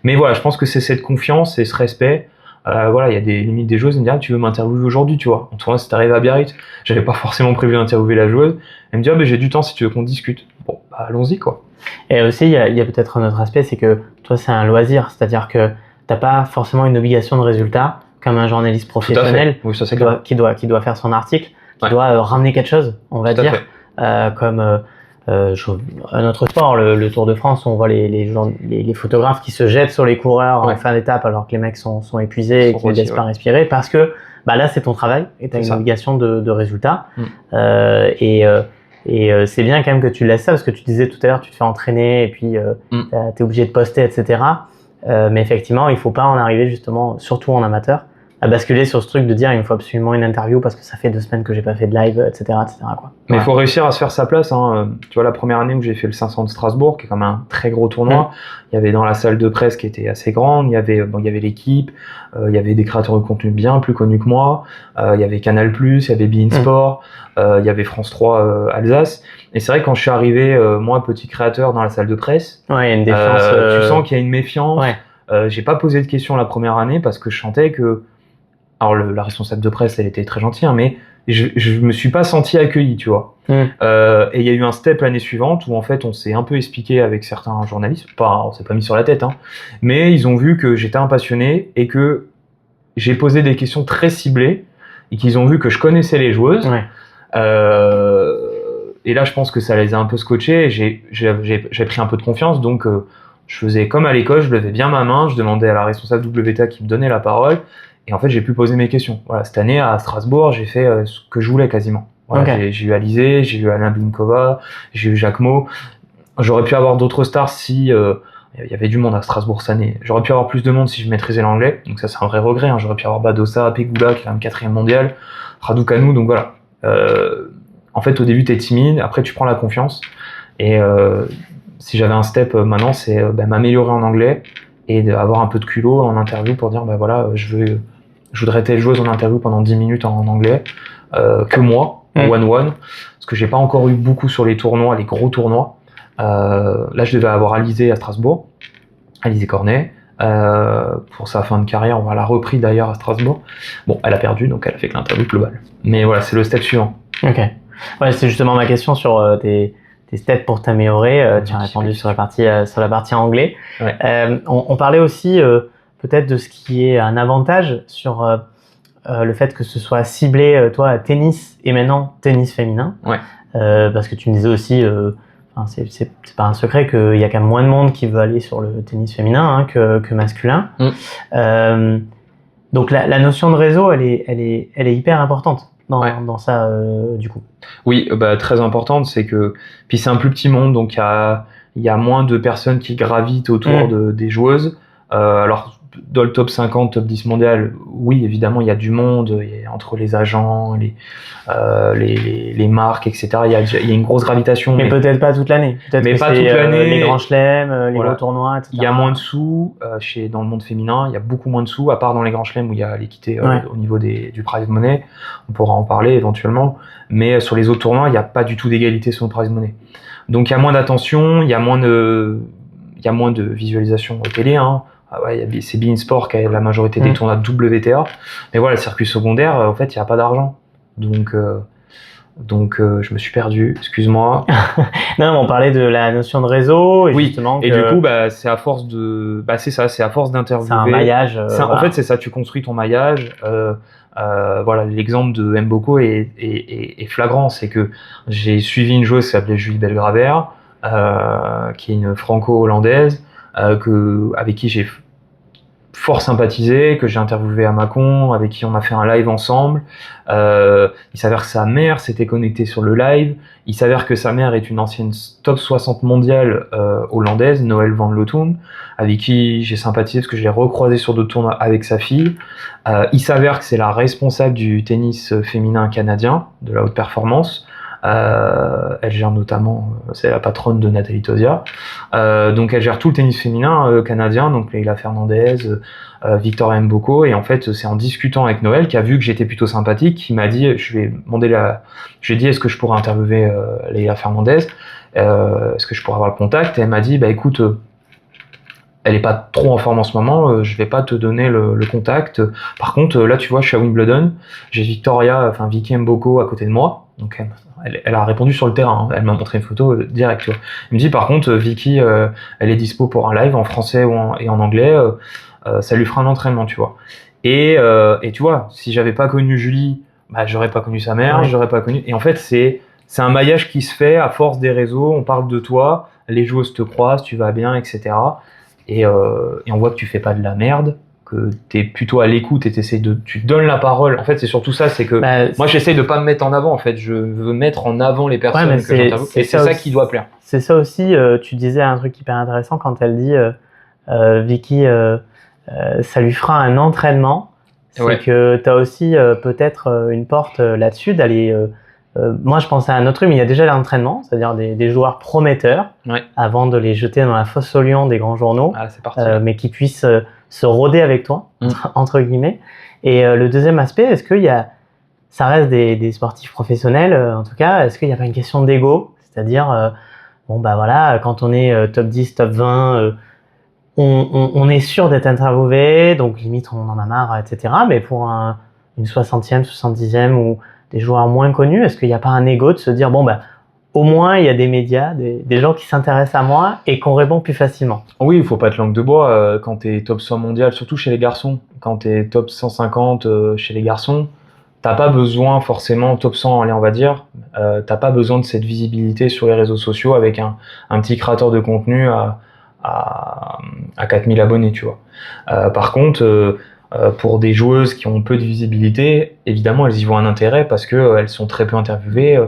Mais voilà, je pense que c'est cette confiance et ce respect. Voilà, il y a des limites des joueuses, elle me dit, ah, tu veux m'interviewer aujourd'hui, tu vois. En tout cas, si t'arrives à Biarritz, j'avais pas forcément prévu d'interviewer la joueuse. Elle me dit, ah, ben j'ai du temps si tu veux qu'on discute. Bon, bah, allons-y, quoi. Et aussi, il y a peut-être un autre aspect, c'est que toi, c'est un loisir, c'est-à-dire que t'as pas forcément une obligation de résultat comme un journaliste professionnel Oui, ça, c'est clair. qui doit faire son article, qui Ouais. doit ramener quelque chose, on va Tout à dire, fait. comme un autre sport, le Tour de France, on voit les photographes qui se jettent sur les coureurs en Ouais. fin d'étape alors que les mecs sont épuisés et Sont qu'ils ne laissent pas ouais. respirer parce que bah là, c'est ton travail et tu as C'est une ça. obligation de résultat. Mm. C'est bien quand même que tu laisses ça parce que tu disais tout à l'heure, tu te fais entraîner et puis t'es obligé de poster, etc. Mais effectivement, il faut pas en arriver justement, surtout en amateur, à basculer sur ce truc de dire il me faut absolument une interview parce que ça fait 2 semaines que j'ai pas fait de live, etc. quoi. Mais il Ouais. faut réussir à se faire sa place. Hein. Tu vois, la première année où j'ai fait le 500 de Strasbourg, qui est quand même un très gros tournoi, il y avait dans la salle de presse qui était assez grande, il y avait l'équipe, il y avait des créateurs de contenu bien plus connus que moi, il y avait Canal+, il y avait beIN Sport, il y avait France 3 Alsace. Et c'est vrai que quand je suis arrivé, moi, petit créateur dans la salle de presse, Ouais, il y a une défiance. tu sens qu'il y a une méfiance. Ouais. J'ai pas posé de questions la première année parce que je sentais que... Alors la responsable de presse, elle était très gentille, hein, mais je me suis pas senti accueilli, tu vois. Et il y a eu un step l'année suivante où en fait on s'est un peu expliqué avec certains journalistes, on s'est pas mis sur la tête, hein, mais ils ont vu que j'étais un passionné et que j'ai posé des questions très ciblées et qu'ils ont vu que je connaissais les joueuses. Ouais. Et là je pense que ça les a un peu scotchés et j'ai pris un peu de confiance, donc je faisais comme à l'école, je levais bien ma main, je demandais à la responsable WTA qui me donnait la parole. Et en fait, j'ai pu poser mes questions. Voilà, cette année, à Strasbourg, j'ai fait ce que je voulais quasiment. Voilà, Okay. j'ai eu Alizé, j'ai eu Alain Blinkova, j'ai eu Jacques Mo. J'aurais pu avoir d'autres stars si il y avait du monde à Strasbourg cette année. J'aurais pu avoir plus de monde si je maîtrisais l'anglais. Donc ça, c'est un vrai regret. Hein. J'aurais pu avoir Badosa, Pegula, qui est quand même 4e mondial, Raducanu. Donc voilà. En fait, au début, t'es timide. Après, tu prends la confiance. Et si j'avais un step maintenant, c'est m'améliorer en anglais et d'avoir un peu de culot en interview pour dire, voilà, je voudrais telle joueuse en interview pendant 10 minutes en anglais, que moi, en one-one, parce que j'ai pas encore eu beaucoup sur les tournois, les gros tournois. Là, je devais avoir Alizé à Strasbourg, Alizé Cornet, pour sa fin de carrière, on l'a repris d'ailleurs à Strasbourg. Bon, elle a perdu, donc elle a fait que l'interview globale. Mais voilà, c'est le step suivant. Ok. Ouais, c'est justement ma question sur tes steps pour t'améliorer. Tu as répondu sur la partie anglais. Ouais. On parlait aussi peut-être de ce qui est un avantage sur le fait que ce soit ciblé, toi, tennis et maintenant tennis féminin. Ouais. Parce que tu me disais aussi, c'est pas un secret qu'il y a quand même moins de monde qui veut aller sur le tennis féminin que masculin. Donc la notion de réseau, elle est hyper importante dans ça, du coup. Oui, très importante, c'est que puis c'est un plus petit monde, donc il y a moins de personnes qui gravitent autour des joueuses. Alors dans le top 50, top 10 mondial, oui, évidemment, il y a du monde, entre les agents, les marques, etc. Il y a une grosse gravitation. Mais peut-être pas toute l'année. Peut-être mais que pas toute l'année. Les grands chelems, les gros tournois, etc. Il y a moins de sous dans le monde féminin. Il y a beaucoup moins de sous, à part dans les grands chelems où il y a l'équité au niveau du prize money. On pourra en parler éventuellement. Mais sur les autres tournois, il n'y a pas du tout d'égalité sur le prize money. Donc il y a moins d'attention, il y a moins de visualisation au télé. Hein. C'est beIN Sport qui a la majorité des tournois de WTA. Mais voilà, le circuit secondaire, en fait, il n'y a pas d'argent. Donc je me suis perdu, excuse-moi. Non, on parlait de la notion de réseau. Et oui, justement et du coup, c'est à force c'est à force d'interviewer. C'est un maillage. En fait, c'est ça, tu construis ton maillage. Voilà, l'exemple de Mboko est flagrant. C'est que j'ai suivi une joueuse qui s'appelait Julie Belgraver, qui est une franco-hollandaise, avec qui j'ai fort sympathisé, que j'ai interviewé à Mâcon, avec qui on a fait un live ensemble. Il s'avère que sa mère s'était connectée sur le live. Il s'avère que sa mère est une ancienne top 60 mondiale hollandaise, Noël van Lotum, avec qui j'ai sympathisé parce que je l'ai recroisé sur d'autres tournois avec sa fille. Il s'avère que c'est la responsable du tennis féminin canadien, de la haute performance. Elle gère notamment, c'est la patronne de Nathalie Tauziat. Donc elle gère tout le tennis féminin canadien, donc Leila Fernandez, Victoria Mboko, et en fait c'est en discutant avec Noël qui a vu que j'étais plutôt sympathique, qui m'a dit, j'ai dit est-ce que je pourrais interviewer Leila Fernandez, est-ce que je pourrais avoir le contact, et elle m'a dit bah écoute, elle est pas trop en forme en ce moment, je vais pas te donner le contact. Par contre, là tu vois, je suis à Wimbledon, j'ai Vicky Mboko à côté de moi, donc elle a répondu sur le terrain, hein. Elle m'a montré une photo direct, tu vois. Elle me dit par contre, Vicky, elle est dispo pour un live en français et en anglais, ça lui fera un entraînement, tu vois. Et tu vois, si j'avais pas connu Julie, bah j'aurais pas connu sa mère, j'aurais pas connu. Et en fait, c'est un maillage qui se fait à force des réseaux. On parle de toi, les joueuses te croisent, tu vas bien, etc. Et on voit que tu fais pas de la merde, que t'es plutôt à l'écoute et tu donnes la parole. En fait, c'est surtout ça, c'est que moi j'essaye de pas me mettre en avant. En fait, je veux mettre en avant les personnes que j'interviewe. Et c'est ça qui doit plaire. C'est ça aussi. Tu disais un truc hyper intéressant quand elle dit Vicky, ça lui fera un entraînement. C'est que t'as aussi peut-être une porte là-dessus d'aller. Moi, je pensais à un autre truc, mais il y a déjà l'entraînement, c'est-à-dire des joueurs prometteurs, avant de les jeter dans la fosse aux lions des grands journaux, mais qui puissent se rôder avec toi, entre guillemets. Et le deuxième aspect, est-ce qu'il y a, ça reste des sportifs professionnels, en tout cas, est-ce qu'il n'y a pas une question d'ego, c'est-à-dire, bon bah voilà, quand on est top 10, top 20, on est sûr d'être interviewé, donc limite on en a marre, etc. Mais pour une 60e, 70e ou des joueurs moins connus, est-ce qu'il n'y a pas un ego de se dire bon bah au moins il y a des médias, des gens qui s'intéressent à moi et qu'on répond plus facilement? Oui, il faut pas être langue de bois quand t'es top 100 mondial, surtout chez les garçons. Quand t'es top 150 chez les garçons, t'as pas besoin forcément, top 100 allez on va dire, t'as pas besoin de cette visibilité sur les réseaux sociaux avec un petit créateur de contenu à 4000 abonnés, tu vois. Par contre, pour des joueuses qui ont peu de visibilité, évidemment, elles y voient un intérêt parce que elles sont très peu interviewées.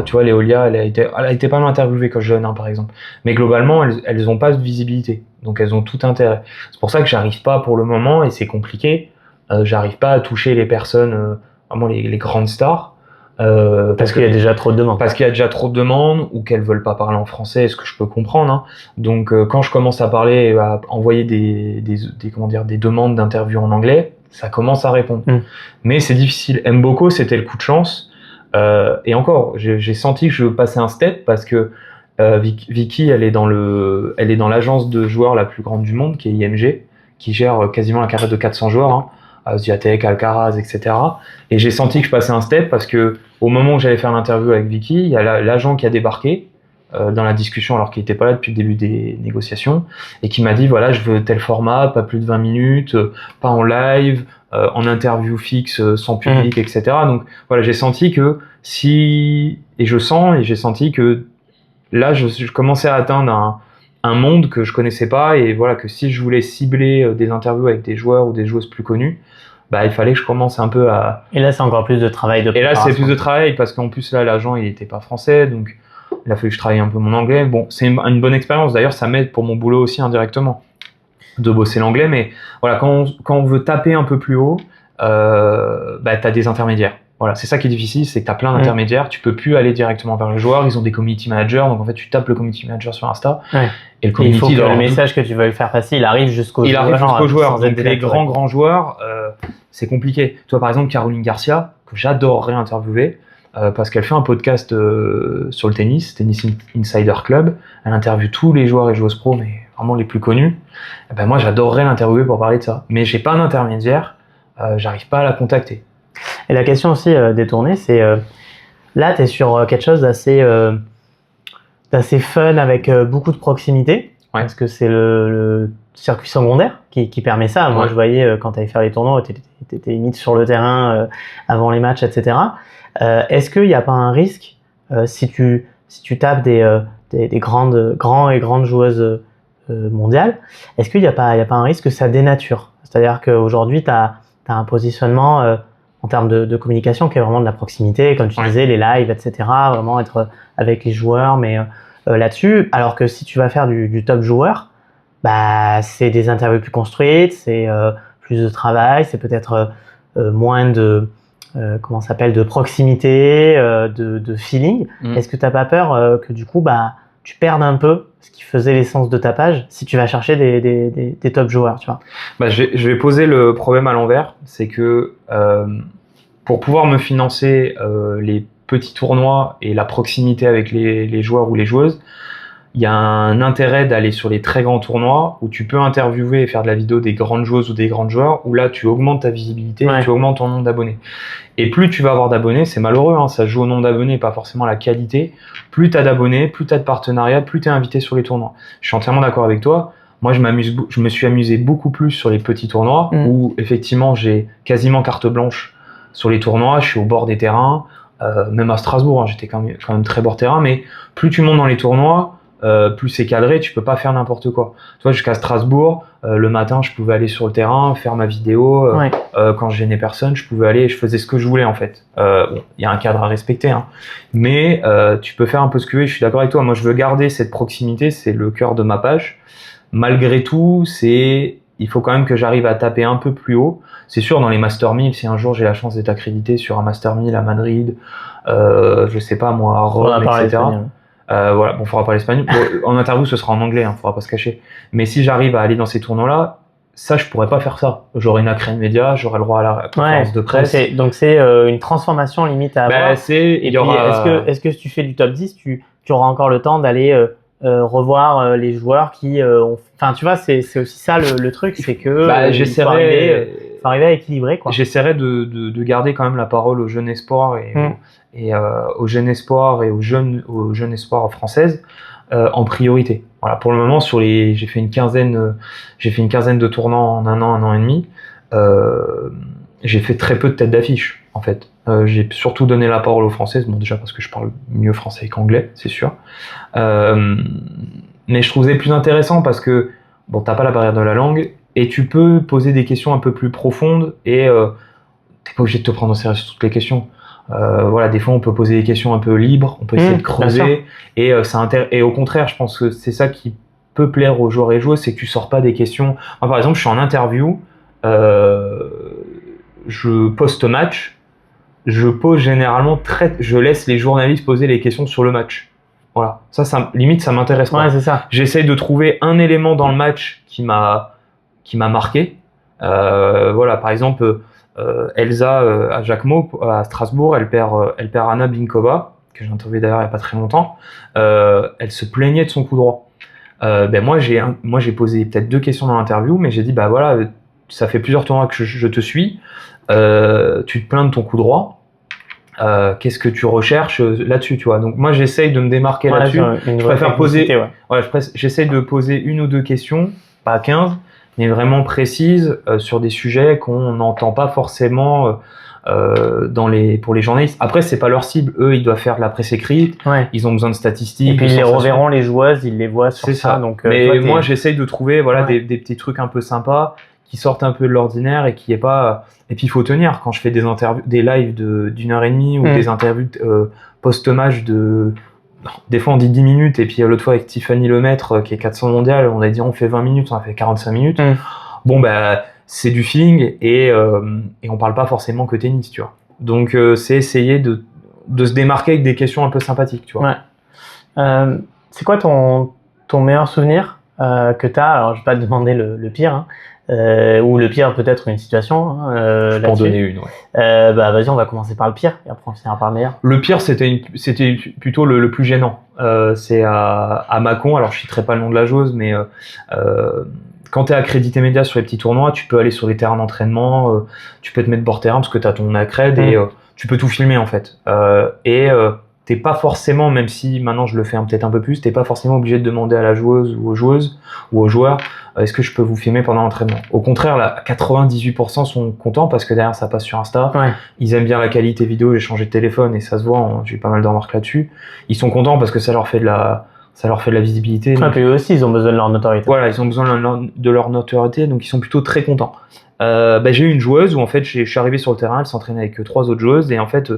Tu vois, Léolia, elle a été pas mal interviewée quand jeune, hein, par exemple. Mais globalement, elles ont pas de visibilité, donc elles ont tout intérêt. C'est pour ça que j'arrive pas pour le moment, et c'est compliqué. J'arrive pas à toucher les personnes, vraiment les grandes stars. Parce qu'il y a déjà trop de demandes. Parce qu'il y a déjà trop de demandes, ou qu'elles veulent pas parler en français, ce que je peux comprendre, hein. Donc quand je commence à parler, à envoyer des demandes d'interview en anglais, ça commence à répondre. Mais c'est difficile. Mboko, c'était le coup de chance. Et encore, j'ai senti que je passais un step parce que Vicky, elle est dans l'agence de joueurs la plus grande du monde, qui est IMG, qui gère quasiment la carrière de 400 joueurs, hein. Swiatek, Alcaraz, etc. Et j'ai senti que je passais un step parce que au moment où j'allais faire l'interview avec Vicky, il y a l'agent qui a débarqué dans la discussion alors qu'il n'était pas là depuis le début des négociations et qui m'a dit voilà, je veux tel format, pas plus de 20 minutes, pas en live, en interview fixe, sans public, etc. Donc voilà, j'ai senti que j'ai senti que là je commençais à atteindre un monde que je connaissais pas, et voilà, que si je voulais cibler des interviews avec des joueurs ou des joueuses plus connues, bah il fallait que je commence un peu à... Et là c'est encore plus de travail de préparation. Et là c'est plus de travail parce qu'en plus là l'agent il était pas français, donc il a fallu que je travaille un peu mon anglais. Bon, c'est une bonne expérience, d'ailleurs ça m'aide pour mon boulot aussi indirectement de bosser l'anglais, mais voilà, quand on veut taper un peu plus haut, bah t'as des intermédiaires. Voilà, c'est ça qui est difficile, c'est que tu as plein d'intermédiaires, tu peux plus aller directement vers le joueur, ils ont des community managers, donc en fait tu tapes le community manager sur Insta, et le community... il faut que le message que tu veux faire passer, il arrive jusqu'au joueur. Il arrive jusqu'au joueur, donc les grands joueurs, c'est compliqué. Toi par exemple, Caroline Garcia, que j'adorerais interviewer, parce qu'elle fait un podcast sur le tennis, Tennis Insider Club, elle interviewe tous les joueurs et joueuses pro, mais vraiment les plus connus. Et ben moi j'adorerais l'interviewer pour parler de ça, mais j'ai pas d'intermédiaire, j'arrive pas à la contacter. Et la question aussi détournée, c'est là, tu es sur quelque chose d'assez fun avec beaucoup de proximité, parce que c'est le circuit secondaire qui permet ça. Moi, je voyais quand tu allais faire les tournois, tu étais limite sur le terrain avant les matchs, etc. Est-ce qu'il n'y a pas un risque si tu tapes des grandes joueuses mondial. Est-ce qu'il n'y a pas un risque que ça dénature? C'est-à-dire qu'aujourd'hui, tu as un positionnement en termes de communication qui est vraiment de la proximité, comme tu disais, les lives, etc. Vraiment être avec les joueurs, mais là-dessus, alors que si tu vas faire du top joueur, bah, c'est des interviews plus construites, c'est plus de travail, c'est peut-être moins de de proximité, de feeling. Est-ce que tu n'as pas peur que du coup, bah, tu perdes un peu ce qui faisait l'essence de ta page si tu vas chercher des top joueurs, tu vois? Bah, je vais poser le problème à l'envers, c'est que pour pouvoir me financer les petits tournois et la proximité avec les joueurs ou les joueuses, il y a un intérêt d'aller sur les très grands tournois où tu peux interviewer et faire de la vidéo des grandes joueuses ou des grands joueurs, où là tu augmentes ta visibilité, et tu augmentes ton nombre d'abonnés. Et plus tu vas avoir d'abonnés, c'est malheureux, hein, ça joue au nombre d'abonnés, pas forcément à la qualité. Plus tu as d'abonnés, plus tu as de partenariats, plus tu es invité sur les tournois. Je suis entièrement d'accord avec toi. Moi, je me suis amusé beaucoup plus sur les petits tournois où effectivement j'ai quasiment carte blanche sur les tournois. Je suis au bord des terrains, même à Strasbourg, hein, j'étais quand même très bord terrain. Mais plus tu montes dans les tournois, plus c'est cadré, tu peux pas faire n'importe quoi. Tu vois, jusqu'à Strasbourg, le matin, je pouvais aller sur le terrain, faire ma vidéo. Quand je gênais personne, je pouvais aller, je faisais ce que je voulais en fait. Bon, il y a un cadre à respecter, hein. Mais tu peux faire un peu ce que tu veux. Je suis d'accord avec toi. Moi, je veux garder cette proximité, c'est le cœur de ma page. Malgré tout, il faut quand même que j'arrive à taper un peu plus haut. C'est sûr, dans les Master 1000, si un jour j'ai la chance d'être accrédité sur un Master 1000 à Madrid, je sais pas moi, à Rome, etc. Voilà, bon, faudra pas l'espagnol. Bon, en interview, ce sera en anglais, hein, faudra pas se cacher. Mais si j'arrive à aller dans ces tournois-là, ça, je pourrais pas faire ça. J'aurais une accré média, j'aurais le droit à la conférence de presse. Donc c'est une transformation limite à avoir. Et puis, est-ce que si tu fais du top 10, tu auras encore le temps d'aller revoir les joueurs qui ont... Enfin, tu vois, c'est aussi ça le truc, c'est que faut arriver à équilibrer, quoi. J'essaierai de garder quand même la parole aux jeunes espoirs et aux jeunes espoirs et aux jeunes espoirs françaises en priorité. Voilà, pour le moment, j'ai fait une quinzaine de tournois en un an et demi. J'ai fait très peu de têtes d'affiche, en fait. J'ai surtout donné la parole aux Françaises, bon, déjà parce que je parle mieux français qu'anglais, c'est sûr. Mais je trouvais plus intéressant parce que, bon, t'as pas la barrière de la langue, et tu peux poser des questions un peu plus profondes, et t'es pas obligé de te prendre au sérieux sur toutes les questions. Voilà, des fois on peut poser des questions un peu libres, on peut essayer de creuser, et au contraire, je pense que c'est ça qui peut plaire aux joueurs et joueuses, c'est que tu sors pas des questions. Moi, par exemple, je suis en interview, je post-match, je laisse les journalistes poser les questions sur le match. Voilà, ça limite ça m'intéresse pas. Ouais, c'est ça. J'essaye de trouver un élément dans le match qui m'a marqué. Voilà, par exemple, Elsa à Jacquemot à Strasbourg, elle perd Anna Binkova, que j'ai interviewé d'ailleurs il y a pas très longtemps. Elle se plaignait de son coup droit. Moi j'ai posé peut-être 2 questions dans l'interview, mais j'ai dit bah voilà, ça fait plusieurs tournois que je te suis. Tu te plains de ton coup droit. Qu'est-ce que tu recherches là-dessus, tu vois? Donc moi j'essaye de me démarquer là-dessus. Je préfère j'essaye de poser 1 ou 2 questions, pas 15, mais vraiment précises sur des sujets qu'on n'entend pas forcément pour les journalistes. Après, c'est pas leur cible. Eux, ils doivent faire de la presse écrite. Ils ont besoin de statistiques. Et puis ils les reverront, les joueuses, ils les voient sur ça. Donc, mais moi, j'essaye de trouver des petits trucs un peu sympas qui sortent un peu de l'ordinaire et qui est pas. Et puis il faut tenir. Quand je fais des interviews, des lives d'une heure et demie ou des interviews post-match des fois on dit 10 minutes, et puis l'autre fois avec Tiffany Lemaître qui est 400 mondial, on a dit on fait 20 minutes, on a fait 45 minutes. Bon bah c'est du feeling, et on parle pas forcément que tennis, tu vois. Donc c'est essayer de se démarquer avec des questions un peu sympathiques, tu vois. C'est quoi ton meilleur souvenir que tu as? Alors je vais pas te demander le pire, hein. Ou le pire, peut-être une situation. Je peux en donner une, bah vas-y, on va commencer par le pire et après on finira par le meilleur. Le pire, c'était plutôt le plus gênant. C'est à Mâcon. Alors je citerai pas le nom de la joueuse, mais quand tu es accrédité média sur les petits tournois, tu peux aller sur les terrains d'entraînement, tu peux te mettre bord terrain parce que tu as ton accred, et tu peux tout filmer en fait. T'es pas forcément, même si maintenant je le fais peut-être un peu plus, t'es pas forcément obligé de demander à la joueuse ou aux joueurs est-ce que je peux vous filmer pendant l'entraînement. Au contraire, là, 98% sont contents parce que derrière ça passe sur Insta. Ils aiment bien la qualité vidéo. J'ai changé de téléphone et ça se voit, j'ai eu pas mal de remarques là-dessus. Ils sont contents parce que ça leur fait ça leur fait de la visibilité. Ah, puis eux aussi, ils ont besoin de leur notoriété. Voilà, ils ont besoin de leur notoriété, donc ils sont plutôt très contents. J'ai eu une joueuse où en fait je suis arrivé sur le terrain, elle s'entraînait avec 3 autres joueuses et en fait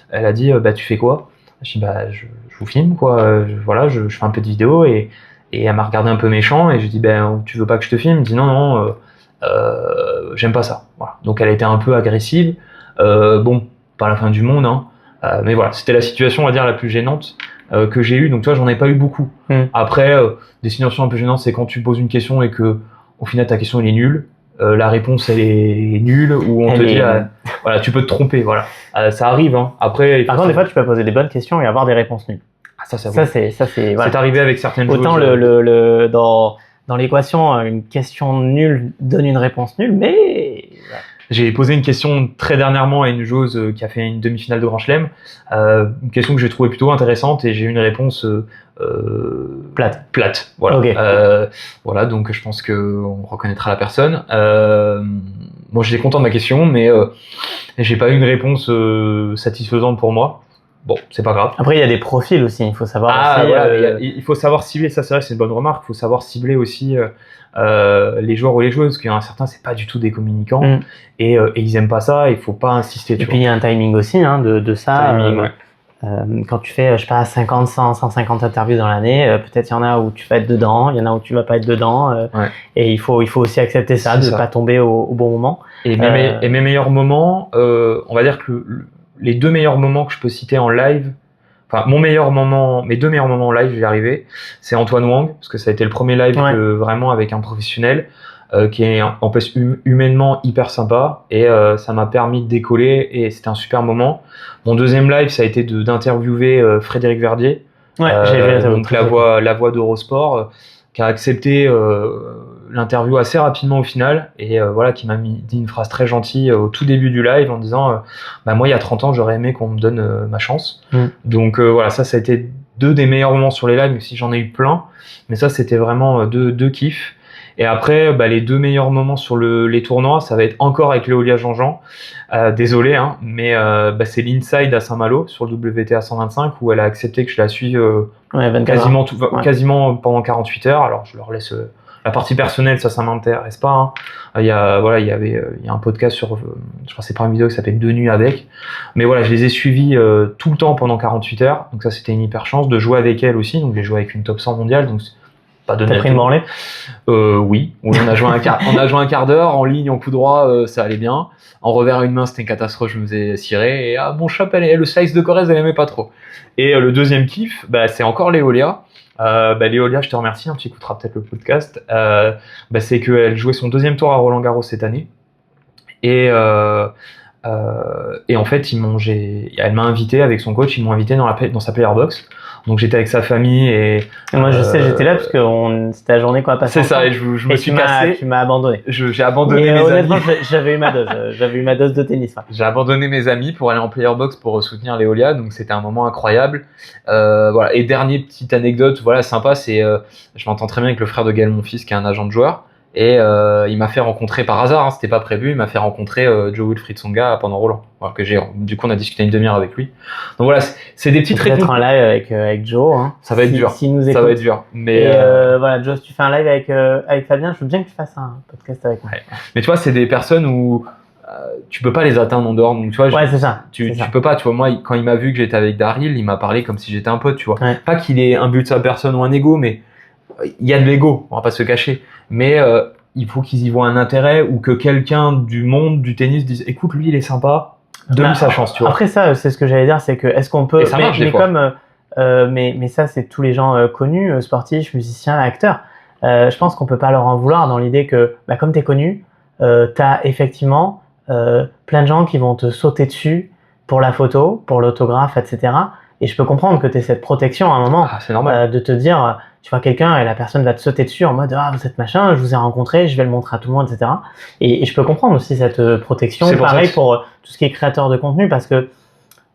elle a dit tu fais quoi? Je dis je vous filme quoi, voilà, je fais un peu de vidéo et elle m'a regardé un peu méchant et je dis tu veux pas que je te filme? Elle me dit non, j'aime pas ça. Voilà. Donc elle a été un peu agressive, bon, pas la fin du monde, hein, mais voilà, c'était la situation on va dire la plus gênante que j'ai eue, donc toi j'en ai pas eu beaucoup. Après, des situations un peu gênantes, c'est quand tu poses une question et que au final ta question elle est nulle. La réponse elle est nulle ou on te dit voilà, tu peux te tromper, voilà. Ça arrive, hein. Après, par contre, des fois, tu peux poser des bonnes questions et avoir des réponses nulles. Ça c'est voilà. C'est arrivé avec certaines choses. Autant dans l'équation, une question nulle donne une réponse nulle, mais j'ai posé une question très dernièrement à une joueuse qui a fait une demi-finale de Grand Chelem, une question que j'ai trouvée plutôt intéressante et j'ai eu une réponse plate, voilà. Okay. Voilà, donc je pense que on reconnaîtra la personne. Bon, j'étais content de ma question, mais j'ai pas eu une réponse satisfaisante pour moi. Bon, c'est pas grave. Après, il y a des profils aussi, il faut savoir aussi, voilà, il faut savoir cibler, ça c'est vrai, c'est une bonne remarque, il faut savoir cibler aussi les joueurs ou les joueuses, parce qu'il y en a certains, c'est pas du tout des communicants, et ils aiment pas ça, il faut pas insister. Et puis il y a un timing aussi de ça. Timing, quand tu fais, je sais pas, 50, 100, 150 interviews dans l'année, peut-être il y en a où tu vas être dedans, il y en a où tu vas pas être dedans, et il faut aussi accepter ça, de pas tomber au bon moment. Et mes meilleurs moments, on va dire que les 2 meilleurs moments que je peux citer en live, enfin mes 2 meilleurs moments en live, j'y arrivé, c'est Antoine Wang, parce que ça a été le premier live vraiment avec un professionnel, qui est en plus humainement hyper sympa, et ça m'a permis de décoller, et c'était un super moment. Mon deuxième live, ça a été d'interviewer Frédéric Verdier, donc la voix d'Eurosport, qui a accepté l'interview assez rapidement au final, et voilà, qui m'a dit une phrase très gentille au tout début du live en disant moi il y a 30 ans j'aurais aimé qu'on me donne ma chance. Donc voilà, ça a été 2 des meilleurs moments sur les lives, même si j'en ai eu plein, mais ça c'était vraiment deux kiffs. Et après, les 2 meilleurs moments sur les tournois, ça va être encore avec Léolia Jean-Jean. Désolé, hein, mais c'est l'inside à Saint-Malo sur le WTA 125 où elle a accepté que je la suive quasiment pendant 48 heures. Alors je leur laisse la partie personnelle, ça m'intéresse pas. Hein. Il y a un podcast sur, je crois que c'est pas une vidéo qui s'appelle 2 nuits avec. Mais voilà, je les ai suivis tout le temps pendant 48 heures. Donc ça, c'était une hyper chance de jouer avec elle aussi. Donc j'ai joué avec une top 100 mondiale. Donc t'as pris une branlée? Oui, on a joué un quart d'heure en ligne en coup droit, ça allait bien. En revers à une main, c'était une catastrophe, je me faisais cirer. Et mon chapelle, le slice de Corrèze, elle aimait pas trop. Et le deuxième kiff, c'est encore Léolia. Léolia, je te remercie, tu écouteras peut-être le podcast. C'est qu'elle jouait son 2e tour à Roland-Garros cette année. Et en fait, elle m'a invité avec son coach, ils m'ont invité dans sa player box. Donc j'étais avec sa famille et moi je sais, j'étais là parce que c'était la journée qu'on a passée. C'est ça, et je me suis cassé. Tu m'as abandonné. J'ai abandonné mes honnêtement, amis. J'avais eu ma dose de tennis. Ouais. J'ai abandonné mes amis pour aller en player box pour soutenir Léolia, donc c'était un moment incroyable. Voilà. Et dernière petite anecdote, voilà, sympa, c'est je m'entends très bien avec le frère de Gaël, mon fils, qui est un agent de joueur. Et il m'a fait rencontrer par hasard, hein, c'était pas prévu, il m'a fait rencontrer Joe-Wilfried Tsonga pendant Roland. Alors que du coup on a discuté une demi-heure avec lui. Donc voilà, c'est des petites réponses. Peut-être un live avec Joe. Hein, ça va être dur. Ça va être dur. Mais voilà, Joe, si tu fais un live avec Fabien, je veux bien que tu fasses un podcast avec moi. Ouais. Mais tu vois, c'est des personnes où tu peux pas les atteindre en dehors. Donc tu vois, c'est ça. Tu peux pas. Tu vois, moi, quand il m'a vu que j'étais avec Daryl, il m'a parlé comme si j'étais un pote. Tu vois, pas qu'il ait un but de sa personne ou un ego, mais il y a de l'ego. On va pas se cacher. Mais il faut qu'ils y voient un intérêt ou que quelqu'un du monde du tennis dise écoute, lui il est sympa, donne-lui sa chance, tu vois. Après ça, c'est ce que j'allais dire, c'est que est-ce qu'on peut, et ça marche des fois. Mais ça c'est tous les gens connus, sportifs, musiciens, acteurs. Je pense qu'on peut pas leur en vouloir dans l'idée que comme t'es connu, t'as effectivement plein de gens qui vont te sauter dessus pour la photo, pour l'autographe, etc. Et je peux comprendre que t'aies cette protection à un moment, c'est normal. de te dire tu vois quelqu'un et la personne va te sauter dessus en mode vous êtes machin, je vous ai rencontré, je vais le montrer à tout le monde, etc. Et je peux comprendre aussi cette protection. C'est pareil pour tout ce qui est créateur de contenu, parce que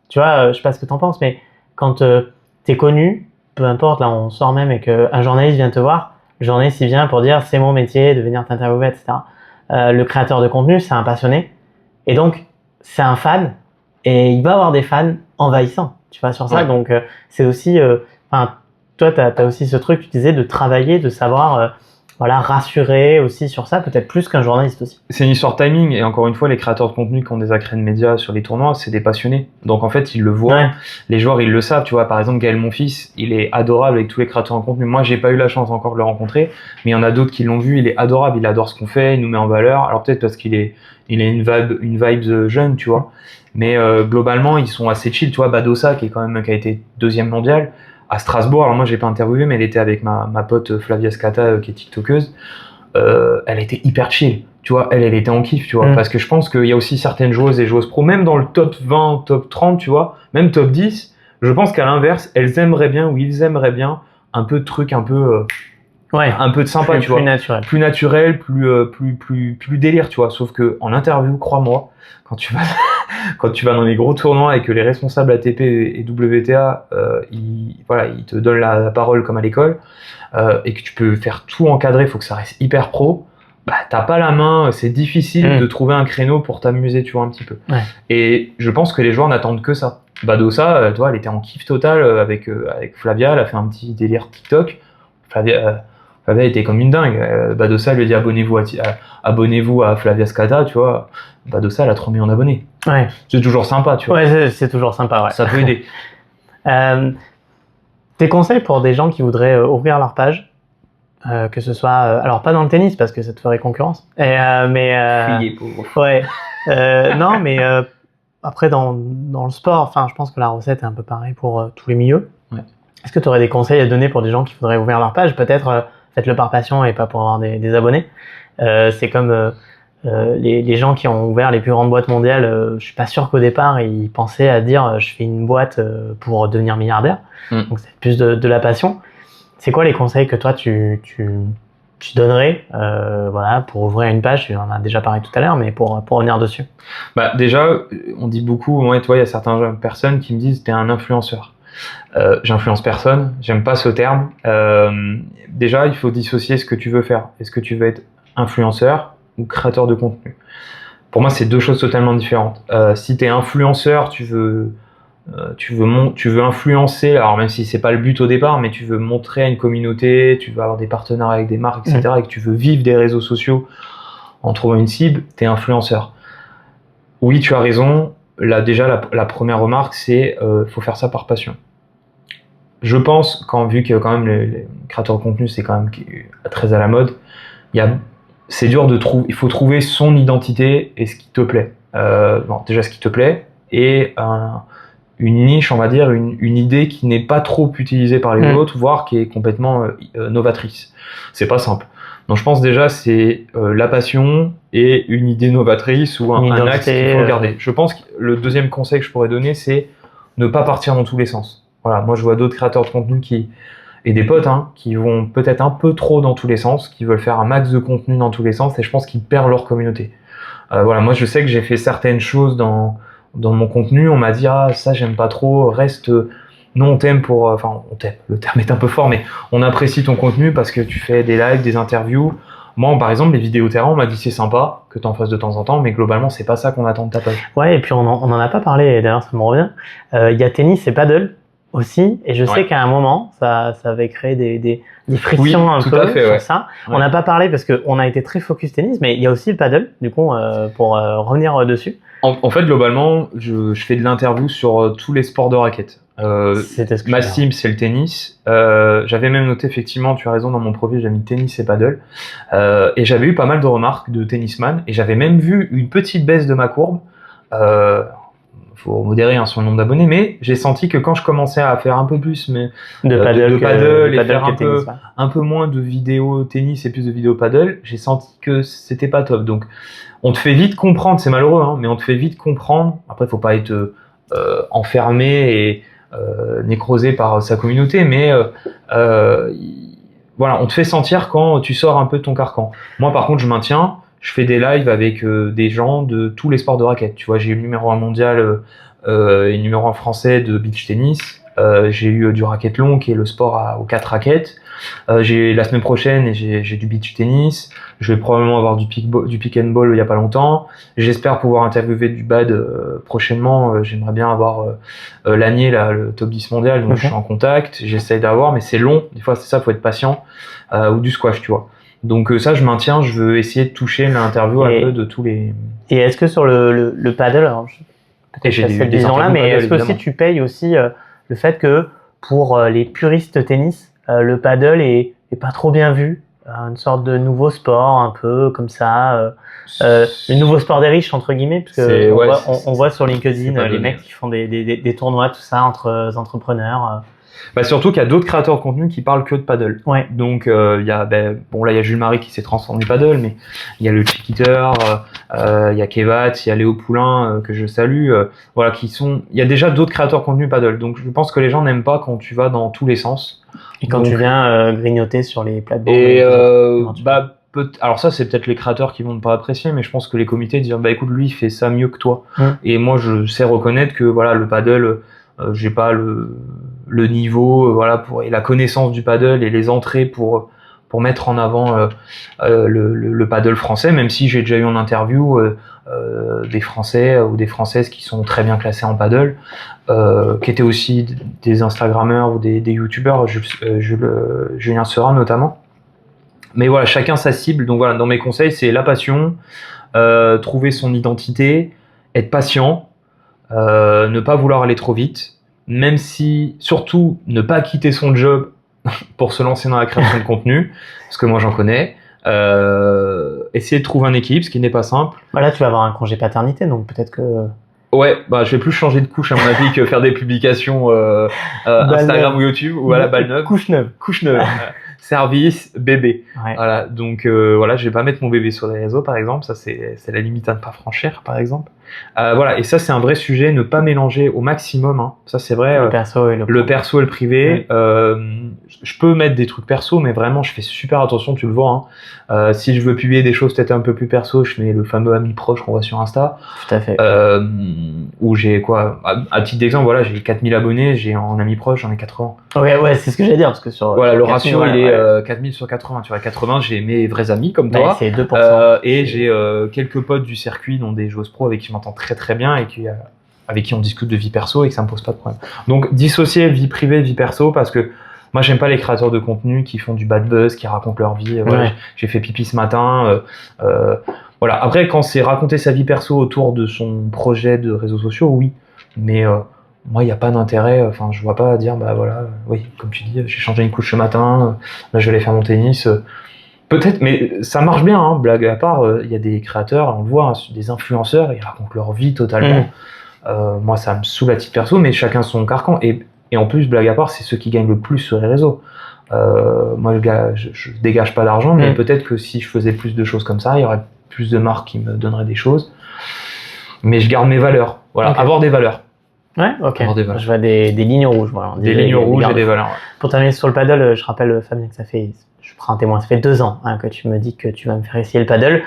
tu vois, je sais pas ce que t'en penses, mais quand t'es connu, peu importe, là on sort même et qu'un journaliste vient te voir, le journaliste il vient pour dire c'est mon métier de venir t'interviewer, etc. Le créateur de contenu, c'est un passionné, et donc c'est un fan, et il va avoir des fans envahissants, tu vois, sur ça. Donc c'est aussi toi, tu as aussi ce truc, tu disais, de travailler, de savoir voilà, rassurer aussi sur ça, peut-être plus qu'un journaliste aussi. C'est une histoire de timing, et encore une fois, les créateurs de contenu qui ont des accrènes médias sur les tournois, c'est des passionnés. Donc en fait, ils le voient, Ouais. les joueurs, ils le savent. Tu vois, par exemple, Gaël Monfils, il est adorable avec tous les créateurs de contenu. Moi, j'ai pas eu la chance encore de le rencontrer, mais il y en a d'autres qui l'ont vu. Il est adorable, il adore ce qu'on fait, il nous met en valeur. Alors peut-être parce qu'il est, il a une vibe jeune, tu vois. Mais globalement, ils sont assez chill. Tu vois, Badosa, qui a été 2e mondial à Strasbourg. Alors moi, j'ai pas interviewé, mais elle était avec ma pote Flavia Scata, qui est tiktokeuse. Elle était hyper chill, tu vois, elle était en kiff, tu vois, parce que je pense qu'il y a aussi certaines joueuses et joueuses pro, même dans le top 20, top 30, tu vois, même top 10, je pense qu'à l'inverse, elles aimeraient bien, ou ils aimeraient bien, un peu de trucs un peu de sympa, tu vois, plus naturel, plus délire, tu vois, sauf que en interview, crois-moi, quand tu vas dans les gros tournois et que les responsables ATP et WTA, ils te donnent la parole comme à l'école, et que tu peux faire tout encadrer, il faut que ça reste hyper pro, bah t'as pas la main, c'est difficile de trouver un créneau pour t'amuser, tu vois, un petit peu. Ouais. Et je pense que les joueurs n'attendent que ça. Badosa, toi, elle était en kiff total avec Flavia, elle a fait un petit délire TikTok. Flavia était comme une dingue. Badosa lui a dit abonnez-vous à Flavia Scata, tu vois. Badosa, elle a 3 millions d'abonnés. Ouais. C'est toujours sympa, tu vois. Ouais, c'est toujours sympa, ouais. Ça peut aider. Tes conseils pour des gens qui voudraient ouvrir leur page, que ce soit, alors pas dans le tennis parce que ça te ferait concurrence, mais pauvre. ouais, non, mais après dans le sport, enfin, je pense que la recette est un peu pareille pour tous les milieux. Ouais. Est-ce que tu aurais des conseils à donner pour des gens qui voudraient ouvrir leur page? Peut-être faites-le par passion et pas pour avoir des abonnés. C'est comme les gens qui ont ouvert les plus grandes boîtes mondiales, je suis pas sûr qu'au départ ils pensaient à dire je fais une boîte pour devenir milliardaire. Donc c'est plus de la passion. C'est quoi les conseils que toi tu donnerais voilà, pour ouvrir une page? On en a déjà parlé tout à l'heure, mais pour revenir dessus. Bah déjà, on dit beaucoup, moi et toi, il y a certaines personnes qui me disent t'es un influenceur. J'influence personne, j'aime pas ce terme. Déjà, il faut dissocier ce que tu veux faire. Est-ce que tu veux être influenceur ou créateur de contenu? Pour moi, c'est 2 choses totalement différentes. Si tu es influenceur, tu veux influencer, alors même si c'est pas le but au départ, mais tu veux montrer à une communauté, tu veux avoir des partenariats avec des marques, etc., et que tu veux vivre des réseaux sociaux en trouvant une cible, tu es influenceur. Oui, tu as raison. Là, déjà, la première remarque, c'est faut faire ça par passion. Je pense, vu que quand même les créateurs de contenu, c'est quand même très à la mode, c'est dur de trouver. Il faut trouver son identité et ce qui te plaît. Déjà ce qui te plaît et une niche, on va dire, une idée qui n'est pas trop utilisée par les autres, voire qui est complètement novatrice. C'est pas simple. Donc je pense déjà c'est la passion et une idée novatrice ou un axe qu'il faut garder. Je pense que le deuxième conseil que je pourrais donner, c'est ne pas partir dans tous les sens. Voilà, moi je vois d'autres créateurs de contenu et des potes qui vont peut-être un peu trop dans tous les sens, qui veulent faire un max de contenu dans tous les sens, et je pense qu'ils perdent leur communauté. Voilà, moi je sais que j'ai fait certaines choses dans mon contenu, on m'a dit ça j'aime pas trop, reste, non on t'aime on t'aime, le terme est un peu fort, mais on apprécie ton contenu parce que tu fais des lives, des interviews. Moi par exemple les vidéos terrain, on m'a dit c'est sympa que t'en fasses de temps en temps, mais globalement c'est pas ça qu'on attend de ta page. Ouais, et puis on en a pas parlé, et d'ailleurs ça me revient, il y a tennis et paddle aussi, et je sais qu'à un moment ça avait créé des frictions un peu sur ça. Ouais. On n'a pas parlé parce qu'on a été très focus tennis, mais il y a aussi le paddle, du coup, pour revenir dessus. En fait, globalement, je fais de l'interview sur tous les sports de raquettes. Ma cible, c'est le tennis. J'avais même noté, effectivement, tu as raison, dans mon profil, j'ai mis tennis et paddle. Et j'avais eu pas mal de remarques de tennisman, et j'avais même vu une petite baisse de ma courbe. Faut modérer sur le nombre d'abonnés, mais j'ai senti que quand je commençais à faire un peu plus de paddle et faire un peu moins de vidéos tennis et plus de vidéos paddle, j'ai senti que c'était pas top. Donc on te fait vite comprendre, c'est malheureux, mais on te fait vite comprendre. Après, faut pas être enfermé et nécrosé par sa communauté, mais voilà, on te fait sentir quand tu sors un peu de ton carcan. Moi, par contre, je maintiens. Je fais des lives avec des gens de tous les sports de raquettes. Tu vois, j'ai eu le numéro 1 mondial et le numéro 1 français de beach tennis. J'ai eu du racket long qui est le sport aux 4 raquettes. J'ai la semaine prochaine et j'ai du beach tennis. Je vais probablement avoir du pick and ball il y a pas longtemps. J'espère pouvoir interviewer du bad prochainement. J'aimerais bien avoir Lanier là, le top 10 mondial, donc je suis en contact. J'essaye d'avoir, mais c'est long. Des fois c'est ça, faut être patient. Ou du squash, tu vois. Donc ça, je maintiens. Je veux essayer de toucher l'interview un peu de tous les. Et est-ce que sur le paddle, alors peut-être j'ai cette vision-là, mais est-ce que aussi tu payes aussi le fait que pour les puristes tennis, le paddle est pas trop bien vu, une sorte de nouveau sport un peu comme ça, le nouveau sport des riches entre guillemets, parce que on voit sur LinkedIn les mecs qui font des tournois tout ça entre entrepreneurs. Bah surtout qu'il y a d'autres créateurs de contenu qui parlent que de paddle. Ouais. Donc il y a bon là il y a Jules Marie qui s'est transformé paddle, mais il y a le Chiquiter, il y a Kevat, il y a Léo Poulain que je salue, voilà il y a déjà d'autres créateurs de contenu paddle. Donc je pense que les gens n'aiment pas quand tu vas dans tous les sens. Et quand tu viens grignoter sur les plateformes. Et alors ça c'est peut-être les créateurs qui vont ne pas apprécier, mais je pense que les comités disent bah écoute lui il fait ça mieux que toi. Et moi je sais reconnaître que voilà le paddle j'ai pas le niveau voilà et la connaissance du paddle et les entrées pour mettre en avant le paddle français, même si j'ai déjà eu en interview des Français ou des Françaises qui sont très bien classés en paddle, qui étaient aussi des Instagrammeurs ou des YouTubeurs, Julien Seurin notamment. Mais voilà, chacun sa cible. Donc voilà, dans mes conseils, c'est la passion, trouver son identité, être patient, ne pas vouloir aller trop vite, même si, surtout, ne pas quitter son job pour se lancer dans la création de contenu, parce que moi j'en connais. Essayer de trouver un équilibre, ce qui n'est pas simple. Là, tu vas avoir un congé paternité, donc peut-être que... Ouais, je vais plus changer de couche à mon avis que faire des publications Instagram ou YouTube, ou voilà, balle neuve. Couche neuve. Service, bébé. Ouais. Voilà, donc je vais pas mettre mon bébé sur les réseaux par exemple, ça c'est la limite à ne pas franchir par exemple. Voilà, et ça c'est un vrai sujet, ne pas mélanger au maximum, hein. Ça c'est vrai. Le perso et le perso et le privé. Je peux mettre des trucs perso, mais vraiment je fais super attention, tu le vois. Hein. Si je veux publier des choses peut-être un peu plus perso, je mets le fameux ami proche qu'on voit sur Insta. Tout à fait. Où j'ai quoi, à titre d'exemple, voilà, j'ai 4000 abonnés, j'ai en ami proche, j'en ai 80. Ouais, c'est ce que j'allais dire, parce que sur... Voilà, le ratio il est 4000 sur 80. Tu vois, 80, j'ai mes vrais amis comme toi. C'est 2%. Et j'ai quelques potes du circuit, dont des joueuses pro avec qui je m'entends très très bien et avec qui on discute de vie perso et que ça me pose pas de problème. Donc dissocier vie privée, vie perso, parce que moi j'aime pas les créateurs de contenu qui font du bad buzz, qui racontent leur vie. Voilà, j'ai fait pipi ce matin. Voilà. Après, quand c'est raconter sa vie perso autour de son projet de réseaux sociaux, oui. Mais moi, il n'y a pas d'intérêt. Enfin, je vois pas dire, oui, comme tu dis, j'ai changé une couche ce matin. Là, je vais aller faire mon tennis. Peut-être, mais ça marche bien, hein, blague à part. Il y a des créateurs, on le voit, hein, des influenceurs, ils racontent leur vie totalement. Moi, ça me saoule à titre perso, mais chacun son carcan. Et en plus, blague à part, c'est ceux qui gagnent le plus sur les réseaux. Moi, je dégage pas d'argent, mais peut-être que si je faisais plus de choses comme ça, il y aurait plus de marques qui me donneraient des choses. Mais je garde mes valeurs. Voilà, avoir des valeurs. Ouais, ok. Je vois des lignes rouges. Voilà. Des lignes rouges et des valeurs. Ouais. Pour terminer sur le paddle, je rappelle, Fabien, que je prends un témoin, ça fait 2 ans que tu me dis que tu vas me faire essayer le paddle.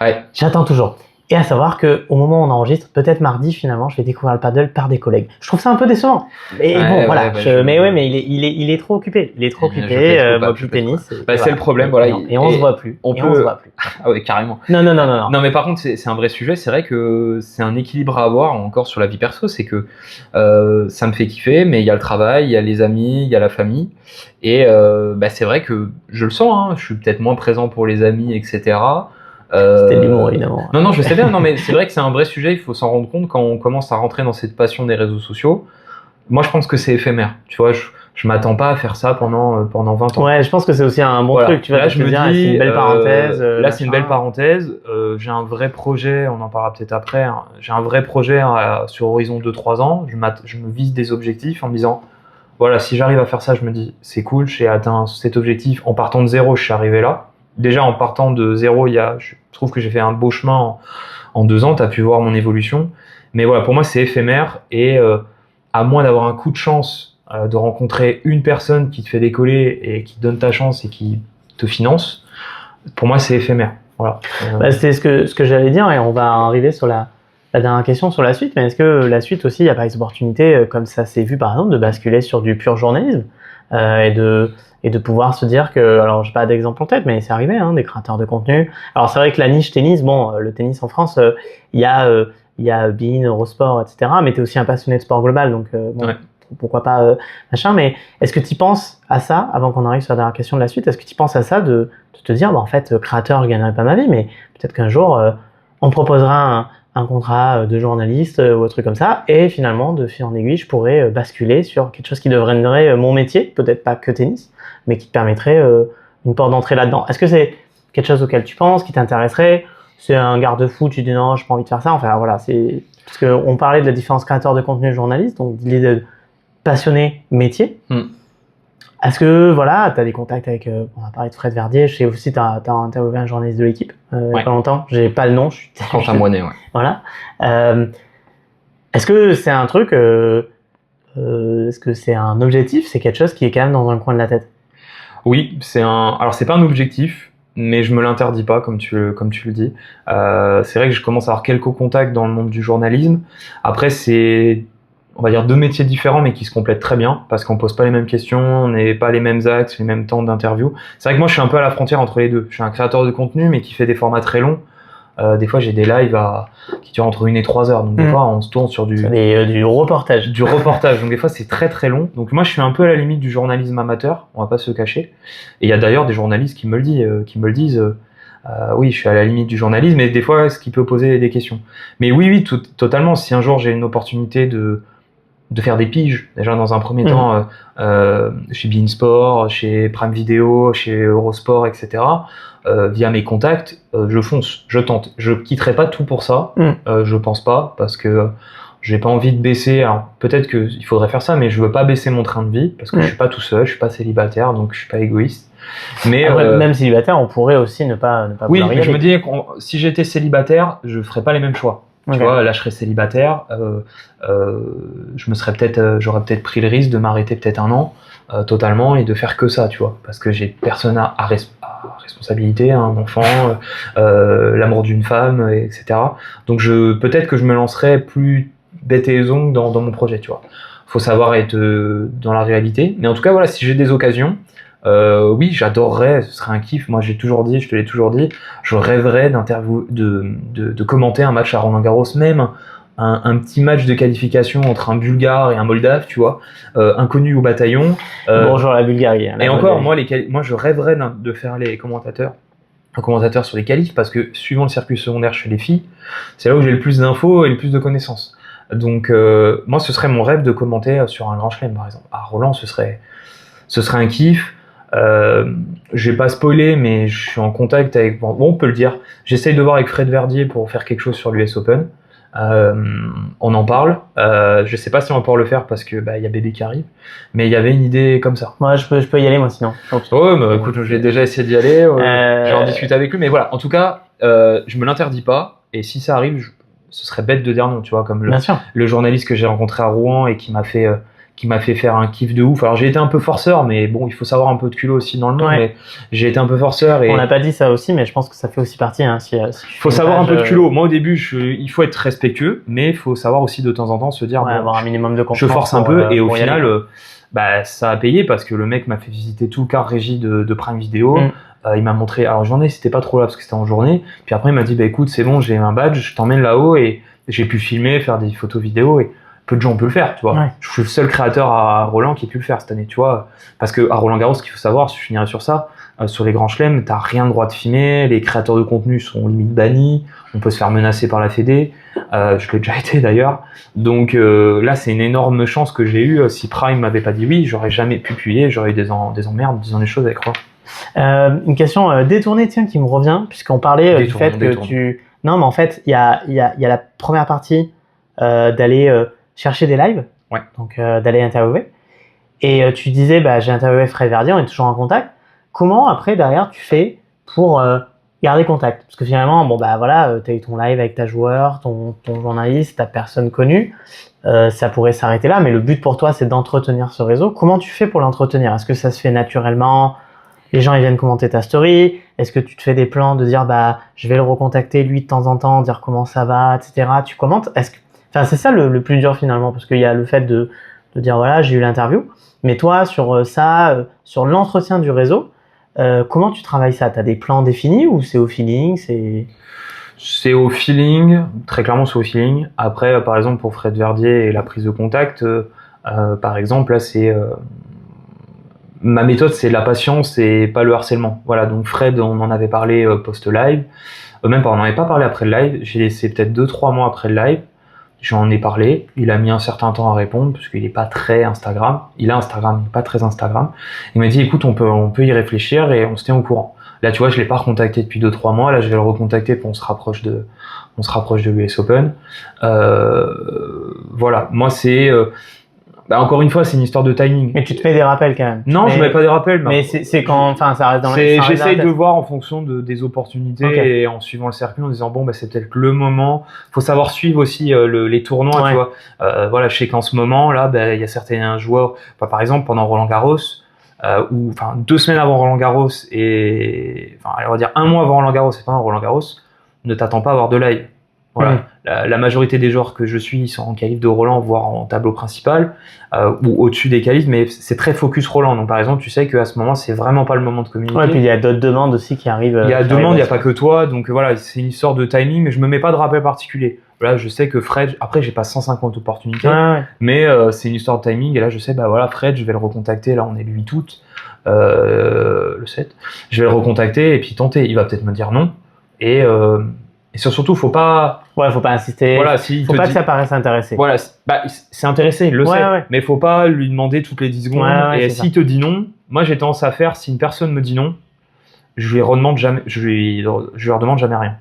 Ouais. J'attends toujours. Et à savoir que au moment où on enregistre, peut-être mardi finalement, je vais découvrir le paddle par des collègues. Je trouve ça un peu décevant. Mais voilà. Mais il est trop occupé. Il est trop occupé. Moi, plus tennis. C'est le problème, voilà. Et on se voit plus. On se voit plus. Ah ouais, carrément. Non. Non, mais par contre, c'est un vrai sujet. C'est vrai que c'est un équilibre à avoir encore sur la vie perso. C'est que ça me fait kiffer, mais il y a le travail, il y a les amis, il y a la famille. Et c'est vrai que je le sens. Hein, je suis peut-être moins présent pour les amis, etc. C'était de l'humour, évidemment. Non, je sais bien. Non, mais c'est vrai que c'est un vrai sujet. Il faut s'en rendre compte quand on commence à rentrer dans cette passion des réseaux sociaux. Moi, je pense que c'est éphémère. Tu vois, je m'attends pas à faire ça pendant 20 ans. Ouais, je pense que c'est aussi un bon truc. Tu vas là, je me dis, c'est une belle parenthèse. Là, c'est une belle parenthèse. J'ai un vrai projet. On en parlera peut-être après. Hein. J'ai un vrai projet sur horizon 2-3 ans. Je me vise des objectifs en me disant, voilà, si j'arrive à faire ça, je me dis, c'est cool. J'ai atteint cet objectif. En partant de zéro, je suis arrivé là. Déjà, en partant de zéro, je trouve que j'ai fait un beau chemin en 2 ans. Tu as pu voir mon évolution. Mais voilà, pour moi, c'est éphémère. Et à moins d'avoir un coup de chance, de rencontrer une personne qui te fait décoller et qui te donne ta chance et qui te finance, pour moi, c'est éphémère. Voilà. C'était ce que j'allais dire. Et on va arriver sur la la dernière question sur la suite, mais est-ce que la suite aussi, il n'y a pas des opportunités, comme ça s'est vu par exemple, de basculer sur du pur journalisme et de pouvoir se dire que, alors j'ai pas d'exemple en tête, mais c'est arrivé, hein, des créateurs de contenu. Alors c'est vrai que la niche tennis, bon, le tennis en France, il y a Bein, Eurosport, etc. Mais tu es aussi un passionné de sport global, donc bon, Ouais. pourquoi pas machin. Mais est-ce que tu penses à ça, avant qu'on arrive sur la dernière question de la suite, est-ce que tu penses à ça de te dire, bah, en fait, créateur, je gagnerai pas ma vie, mais peut-être qu'un jour, on me proposera un contrat de journaliste ou un truc comme ça, et finalement, de fil en aiguille, je pourrais basculer sur quelque chose qui deviendrait mon métier, peut-être pas que tennis, mais qui te permettrait une porte d'entrée là-dedans. Est-ce que c'est quelque chose auquel tu penses, qui t'intéresserait? C'est un garde-fou, tu dis non, j'ai pas envie de faire ça. Enfin voilà, c'est parce qu'on parlait de la différence créateur de contenu et journaliste, donc l'idée de passionné métier. Est-ce que voilà, tu as des contacts avec, on a parlé de Fred Verdier, je sais aussi tu as interviewé un journaliste de l'équipe il y a pas longtemps, j'ai pas le nom, je suis Quentin Moinet, ouais. Voilà. Est-ce que c'est un truc, est-ce que c'est un objectif, c'est quelque chose qui est quand même dans un coin de la tête? Oui, alors c'est pas un objectif, mais je me l'interdis pas, comme tu le dis. C'est vrai que je commence à avoir quelques contacts dans le monde du journalisme. Après, c'est, on va dire, deux métiers différents, mais qui se complètent très bien, parce qu'on pose pas les mêmes questions, on n'est pas les mêmes axes, les mêmes temps d'interview. C'est vrai que moi, je suis un peu à la frontière entre les deux. Je suis un créateur de contenu, mais qui fait des formats très longs. Des fois, j'ai des lives qui durent entre 1 et 3 heures. Donc, des fois, on se tourne sur du reportage. Du reportage. Donc, des fois, c'est très très long. Donc, moi, je suis un peu à la limite du journalisme amateur. On va pas se cacher. Et il y a d'ailleurs des journalistes qui me le disent. Oui, je suis à la limite du journalisme. Et des fois, ce qui peut poser des questions. Mais oui, totalement. Si un jour j'ai une opportunité de faire des piges, déjà dans un premier temps, chez beIN Sport, chez Prime Video, chez Eurosport, etc., via mes contacts, je fonce, je tente. Je quitterai pas tout pour ça, je pense pas, parce que j'ai pas envie de baisser. Alors peut-être qu'il faudrait faire ça, mais je veux pas baisser mon train de vie, parce que je suis pas tout seul, je suis pas célibataire, donc je suis pas égoïste. Mais après, même célibataire, on pourrait aussi ne pas oui, vouloir y mais je aller. me dis que si j'étais célibataire, je ferais pas les mêmes choix. Tu vois, là je serais célibataire, j'aurais peut-être pris le risque de m'arrêter peut-être 1 an totalement et de faire que ça, tu vois, parce que j'ai personne à responsabilité, un enfant, l'amour d'une femme, etc. Donc peut-être que je me lancerais plus bête et zongue dans mon projet, tu vois. Faut savoir être dans la réalité, mais en tout cas voilà, si j'ai des occasions. Oui, j'adorerais, ce serait un kiff. Moi, je te l'ai toujours dit, je rêverais de commenter un match à Roland-Garros, même un petit match de qualification entre un Bulgare et un Moldave, tu vois, inconnu au bataillon. Bonjour la Bulgarie. Et encore, moi, je rêverais de faire un commentateur sur les qualifs, parce que suivant le circuit secondaire chez les filles, c'est là où j'ai le plus d'infos et le plus de connaissances. Donc, moi, ce serait mon rêve de commenter sur un Grand Chelem, par exemple. À Roland, ce serait un kiff. Je vais pas spoiler, mais je suis en contact avec, bon, on peut le dire, j'essaye de voir avec Fred Verdier pour faire quelque chose sur l'US Open. On en parle. Je sais pas si on va pouvoir le faire parce que y a bébé qui arrive, mais il y avait une idée comme ça. Moi, je peux y aller, moi, sinon. Ouais, mais écoute, j'ai déjà essayé d'y aller. J'en discute avec lui, mais voilà. En tout cas, je me l'interdis pas. Et si ça arrive, ce serait bête de dire non, tu vois, comme le journaliste que j'ai rencontré à Rouen et qui m'a fait faire un kiff de ouf. Alors j'ai été un peu forceur, mais bon, il faut savoir un peu de culot aussi dans le monde. Mais j'ai été un peu forceur. Et on n'a pas dit ça aussi, mais je pense que ça fait aussi partie. Hein, il faut savoir un peu de culot. Moi au début, il faut être respectueux, mais il faut savoir aussi de temps en temps se dire, avoir un minimum de confiance. Je force un peu, et au final, ça a payé parce que le mec m'a fait visiter tout le car régie de Prime Video. Il m'a montré, alors journée, c'était pas trop là parce que c'était en journée. Puis après, il m'a dit, écoute, c'est bon, j'ai un badge, je t'emmène là-haut, et j'ai pu filmer, faire des photos vidéo, et peu de gens ont pu le faire, tu vois. Je suis le seul créateur à Roland qui a pu le faire cette année, tu vois. Parce que à Roland-Garros, ce qu'il faut savoir, je finirai sur ça, sur les grands chelems, t'as rien le droit de filmer, les créateurs de contenu sont limite bannis, on peut se faire menacer par la Fédé, je l'ai déjà été d'ailleurs. Donc là, c'est une énorme chance que j'ai eue. Si Prime m'avait pas dit oui, j'aurais jamais pu publier, j'aurais eu des emmerdes, disant des choses avec Roland. Une question détournée, tiens, qui me revient, puisqu'on parlait du fait que tu... Non, mais en fait, il y a la première partie d'aller chercher des lives, donc d'aller interviewer. Et tu disais, j'ai interviewé Fred Verdier, on est toujours en contact. Comment, après, derrière, tu fais pour garder contact? Parce que finalement, tu as eu ton live avec ta joueur, ton journaliste, ta personne connue. Ça pourrait s'arrêter là, mais le but pour toi, c'est d'entretenir ce réseau. Comment tu fais pour l'entretenir? Est-ce que ça se fait naturellement? les gens ils viennent commenter ta story? Est-ce que tu te fais des plans de dire bah je vais le recontacter lui de temps en temps, dire comment ça va, etc. Tu commentes? Enfin c'est ça le plus dur finalement parce qu'il y a le fait de dire voilà j'ai eu l'interview, mais toi sur sur l'entretien du réseau, comment tu travailles ça? T'as des plans définis ou c'est au feeling? C'est au feeling, très clairement c'est au feeling. Après, par exemple, pour Fred Verdier et la prise de contact, par exemple, là, ma méthode, c'est la patience et pas le harcèlement. Voilà, donc Fred, on en avait parlé post-live. Même pas, on n'en avait pas parlé après le live. J'ai laissé peut-être 2-3 mois après le live. J'en ai parlé. Il a mis un certain temps à répondre parce qu'il n'est pas très Instagram. Il a Instagram, mais pas très Instagram. Il m'a dit, écoute, on peut y réfléchir et on se tient au courant. Là, tu vois, je l'ai pas recontacté depuis 2-3 mois. Là, je vais le recontacter pour on se rapproche de l'US Open. Voilà. Moi, encore une fois, c'est une histoire de timing. Mais tu te mets des rappels quand même. Non, je mets pas des rappels. Mais c'est quand, enfin, ça reste dans j'essaye de voir en fonction des opportunités et en suivant le circuit en disant bon, bah, c'est peut-être le moment. Faut savoir suivre aussi les tournois, tu vois. Voilà, je sais qu'en ce moment, là, bah, il y a certains joueurs, par exemple, pendant Roland-Garros, ou enfin 2 semaines avant Roland-Garros et enfin on va dire 1 mois avant Roland-Garros et pendant Roland-Garros, ne t'attends pas à avoir de live. Voilà. La majorité des joueurs que je suis sont en qualif de Roland, voire en tableau principal ou au-dessus des qualifs, mais c'est très focus Roland. Donc par exemple, tu sais qu'à ce moment, c'est vraiment pas le moment de communiquer. Ouais, puis il y a d'autres demandes aussi qui arrivent. Il y a demandes, il n'y a pas que toi. Donc voilà, c'est une histoire de timing, mais je me mets pas de rappel particulier. Là, je sais que Fred, après, j'ai pas 150 opportunités, mais c'est une histoire de timing. Et là, je sais, bah voilà, Fred, je vais le recontacter. Là, on est le 8 août, le 7. Je vais le recontacter et puis tenter. Il va peut-être me dire non. Et surtout, faut pas insister. Voilà, faut pas que ça paraisse intéressé. Voilà, c'est intéressé, il le sait. Mais faut pas lui demander toutes les 10 secondes. Et s'il te dit non, moi, j'ai tendance à faire, si une personne me dit non, je lui redemande jamais rien.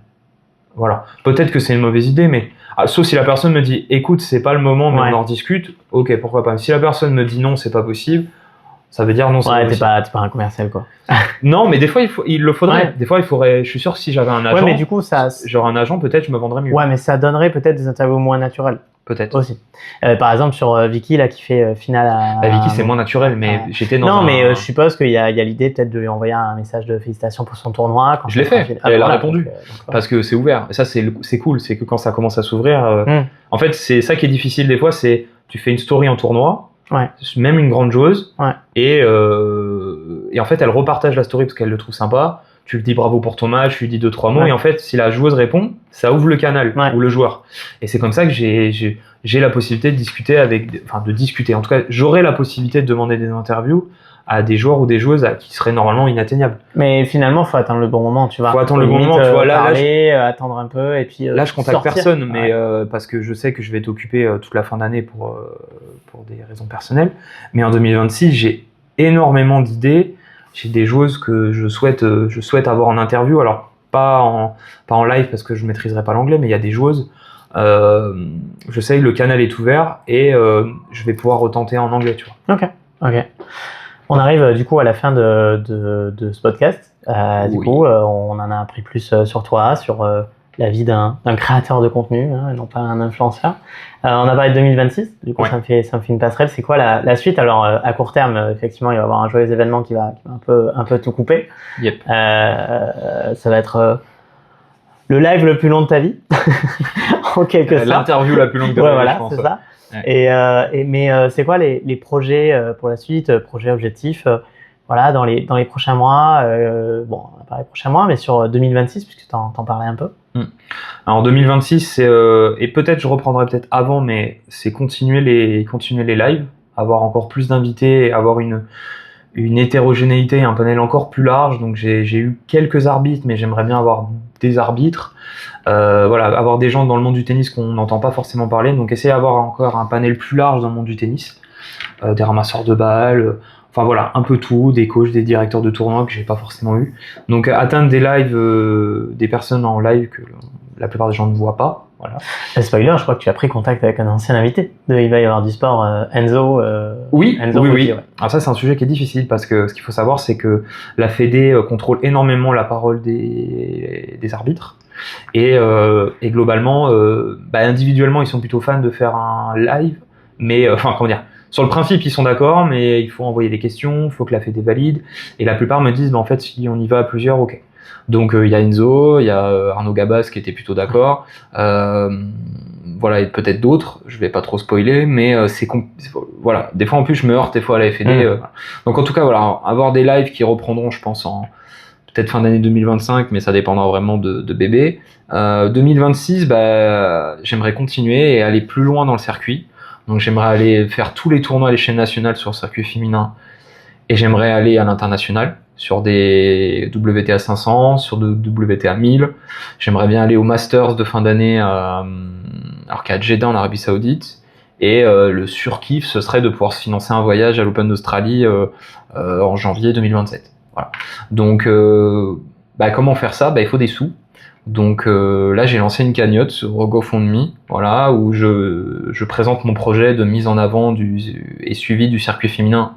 Voilà. Peut-être que c'est une mauvaise idée, mais sauf si la personne me dit écoute, c'est pas le moment, mais on en rediscute. Ok, pourquoi pas. Mais si la personne me dit non, c'est pas possible, ça veut dire non, c'est pas possible. T'es pas un commercial, quoi. Non, mais des fois, il le faudrait. Des fois, il faudrait. Je suis sûr que si j'avais un agent, mais du coup, j'aurais un agent, peut-être je me vendrais mieux. Ouais, mais ça donnerait peut-être des interviews moins naturelles. Peut-être. Aussi. Par exemple, sur Vicky, là, qui fait finale à. Vicky, c'est moins naturel, mais j'étais dans. Non, mais je suppose qu'il y a l'idée peut-être de lui envoyer un message de félicitations pour son tournoi. Je l'ai fait. Elle a répondu. Parce que c'est ouvert. Et ça, c'est cool. C'est que quand ça commence à s'ouvrir. En fait, c'est ça qui est difficile des fois. C'est tu fais une story en tournoi. Même une grande joueuse. Et en fait, elle repartage la story parce qu'elle le trouve sympa. Tu lui dis bravo pour ton match, tu lui dis 2-3 mots, et en fait, si la joueuse répond, ça ouvre le canal, ou le joueur. Et c'est comme ça que j'ai la possibilité de discuter de discuter. En tout cas, j'aurai la possibilité de demander des interviews à des joueurs ou des joueuses qui seraient normalement inatteignables. Mais finalement, faut attendre le bon moment, tu vois. Faut attendre le bon moment, tu vois. Attendre un peu, et puis. Là, je contacte personne, mais parce que je sais que je vais être occupé toute la fin d'année pour des raisons personnelles. Mais en 2026, j'ai énormément d'idées. J'ai des joueuses que je souhaite avoir en interview. Alors, pas en live parce que je maîtriserai pas l'anglais, mais il y a des joueuses. Je sais que le canal est ouvert et je vais pouvoir retenter en anglais, tu vois. Ok. On arrive du coup à la fin de ce podcast. Du coup, on en a appris plus sur toi, sur la vie d'un créateur de contenu, hein, non pas un influenceur. On a parlé de 2026, du coup ça me fait une passerelle. C'est quoi la suite? Alors à court terme, effectivement, il va y avoir un joyeux événement qui va un peu tout couper. Yep. Ça va être le live le plus long de ta vie, en quelque sorte. L'interview la plus longue de ta vie, voilà, je pense. C'est ça. Mais c'est quoi les projets pour la suite, projets objectifs voilà, dans les prochains mois, bon, on va pas les prochains mois, mais sur 2026, puisque t'en parlais un peu. Alors 2026, c'est et peut-être je reprendrai peut-être avant, mais c'est continuer les lives, avoir encore plus d'invités, avoir une hétérogénéité, un panel encore plus large. Donc j'ai eu quelques arbitres, mais j'aimerais bien avoir des arbitres. Voilà, avoir des gens dans le monde du tennis qu'on n'entend pas forcément parler. Donc essayer d'avoir encore un panel plus large dans le monde du tennis, des ramasseurs de balles. Enfin voilà, un peu tout, des coachs, des directeurs de tournois que j'ai pas forcément eu. Donc atteindre des lives, des personnes en live que la plupart des gens ne voient pas. Voilà. Spoiler, je crois que tu as pris contact avec un ancien invité de Il va y avoir du sport, Enzo. Oui. Ouais. Alors ça, c'est un sujet qui est difficile parce que ce qu'il faut savoir, c'est que la Fédé contrôle énormément la parole des arbitres. Et globalement, individuellement, ils sont plutôt fans de faire un live, mais enfin comment dire. sur le principe, ils sont d'accord, mais il faut envoyer des questions, il faut que la fédé valide. Et la plupart me disent, en fait, si on y va à plusieurs, ok. Donc il y a Enzo, il y a Arnaud Gabas qui était plutôt d'accord. Voilà, et peut-être d'autres, je vais pas trop spoiler, mais voilà, des fois en plus je me heurte des fois à la FED. Donc en tout cas, voilà, avoir des lives qui reprendront, je pense, en peut-être fin d'année 2025, mais ça dépendra vraiment de bébé. 2026, j'aimerais continuer et aller plus loin dans le circuit. Donc j'aimerais aller faire tous les tournois à l'échelle nationale sur le circuit féminin et j'aimerais aller à l'international sur des WTA 500, sur des WTA 1000. J'aimerais bien aller au Masters de fin d'année alors qu'à Jeddah en Arabie Saoudite. Et le surkiff, ce serait de pouvoir se financer un voyage à l'Open d'Australie en janvier 2027. Voilà. Donc, comment faire ça? Il faut des sous. Donc là, j'ai lancé une cagnotte sur GoFundMe, voilà, où je présente mon projet de mise en avant et suivi du circuit féminin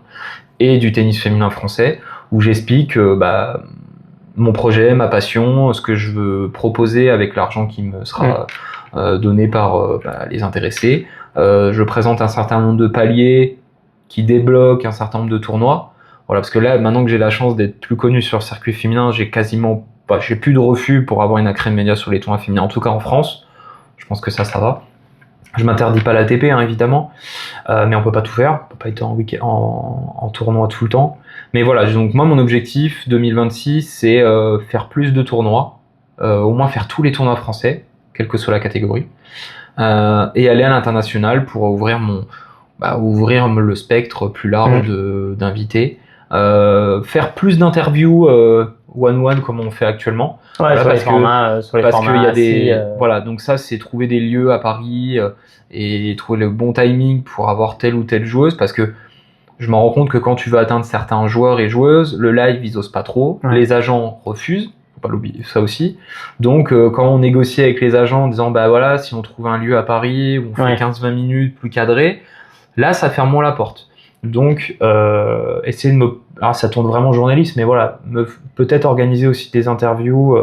et du tennis féminin français, où j'explique mon projet, ma passion, ce que je veux proposer avec l'argent qui me sera donné par les intéressés. Je présente un certain nombre de paliers qui débloquent un certain nombre de tournois. Voilà, parce que là, maintenant que j'ai la chance d'être plus connu sur le circuit féminin, j'ai plus de refus pour avoir une accré de médias sur les tournois féminins, en tout cas en France. Je pense que ça va. Je m'interdis pas l'ATP, évidemment, mais on peut pas tout faire, on peut pas être en tournoi tout le temps. Mais voilà, donc moi mon objectif 2026, c'est faire plus de tournois, au moins faire tous les tournois français, quelle que soit la catégorie, et aller à l'international pour ouvrir le spectre plus large d'invités, faire plus d'interviews one-one comme on fait actuellement. Ouais, Voilà, sur les formats qu'il y a des voilà, donc ça c'est trouver des lieux à Paris et trouver le bon timing pour avoir telle ou telle joueuse, parce que je me rends compte que quand tu veux atteindre certains joueurs et joueuses, le live ils osent pas trop, les agents refusent, faut pas l'oublier ça aussi. Donc quand on négocie avec les agents en disant voilà, si on trouve un lieu à Paris où on fait 15-20 minutes plus cadré, là ça ferme moins la porte. Donc essayer de alors ça tourne vraiment journaliste, mais voilà, peut-être organiser aussi des interviews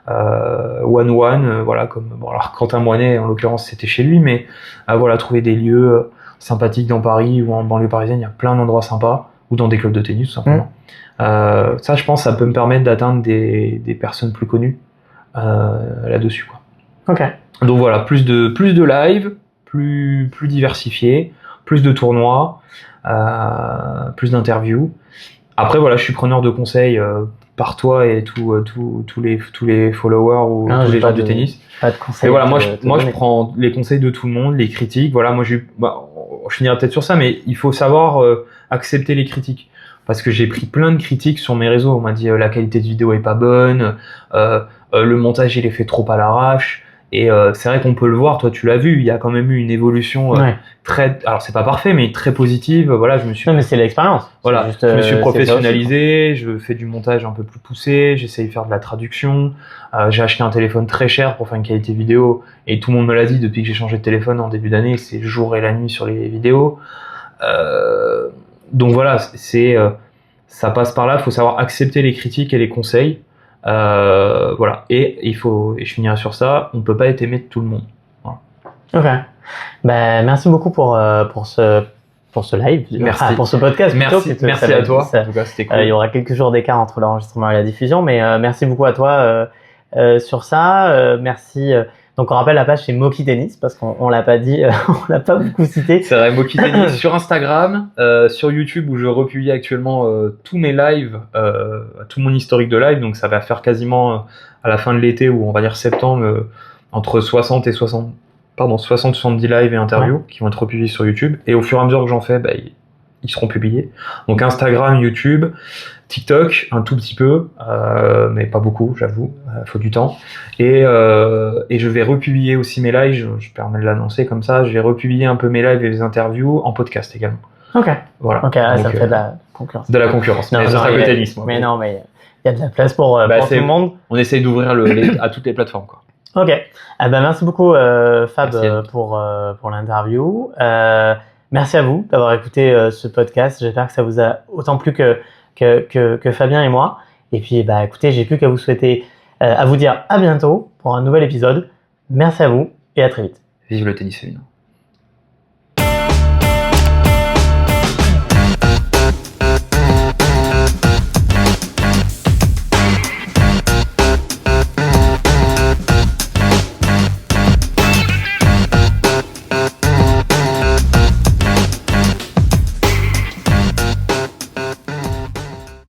one-one, voilà, comme alors Quentin Moinet en l'occurrence c'était chez lui, mais voilà, trouver des lieux sympathiques dans Paris ou en banlieue parisienne, il y a plein d'endroits sympas, ou dans des clubs de tennis tout simplement. Ça je pense ça peut me permettre d'atteindre des personnes plus connues là-dessus, quoi. Ok. Donc voilà, plus de live, plus diversifié, plus de tournois, plus d'interviews. Après voilà, je suis preneur de conseils par toi et tous les followers ou tous les gens du tennis. Pas de conseils. Et voilà, moi je prends les conseils de tout le monde, les critiques. Voilà, moi je finirai peut-être sur ça, mais il faut savoir accepter les critiques. Parce que j'ai pris plein de critiques sur mes réseaux. On m'a dit la qualité de vidéo est pas bonne, le montage il est fait trop à l'arrache. Et c'est vrai qu'on peut le voir, toi tu l'as vu, il y a quand même eu une évolution alors c'est pas parfait, mais très positive. Voilà, Non, mais c'est l'expérience. Voilà, je me suis professionnalisé, je fais du montage un peu plus poussé, j'essaye de faire de la traduction. J'ai acheté un téléphone très cher pour faire une qualité vidéo, et tout le monde me l'a dit depuis que j'ai changé de téléphone en début d'année, c'est le jour et la nuit sur les vidéos. Donc voilà, ça passe par là, il faut savoir accepter les critiques et les conseils. Voilà, et je finirai sur ça, on peut pas être aimé de tout le monde. Voilà. Ok. Merci beaucoup pour ce live, pour ce podcast. Merci à toi. En tout cas, c'était cool. Il y aura quelques jours d'écart entre l'enregistrement et la diffusion, mais merci beaucoup à toi sur ça. Merci. Donc on rappelle la page, c'est Moki Tennis, parce qu'on l'a pas dit, on l'a pas beaucoup cité. C'est vrai, Moki Tennis sur Instagram, sur YouTube où je republie actuellement tous mes lives, tout mon historique de live, donc ça va faire quasiment à la fin de l'été, ou on va dire septembre, entre 70 lives et interviews qui vont être republiés sur YouTube, et au fur et à mesure que j'en fais, ils seront publiés. Donc Instagram, YouTube, TikTok, un tout petit peu, mais pas beaucoup, j'avoue, faut du temps. Et je vais republier aussi mes lives, je permets de l'annoncer comme ça, je vais republier un peu mes lives et les interviews en podcast également. Ok. Voilà. Ok, ça me fait de la concurrence. De la concurrence, mais ça sera que tennis. Mais non, mais il y a de la place pour tout le monde. On essaye d'ouvrir à toutes les plateformes, quoi. Ok. Merci beaucoup Fab pour l'interview. Merci à vous d'avoir écouté ce podcast. J'espère que ça vous a autant plu que Fabien et moi. Et puis écoutez, j'ai plus qu'à vous souhaiter, à vous dire à bientôt pour un nouvel épisode. Merci à vous et à très vite. Vive le tennis féminin.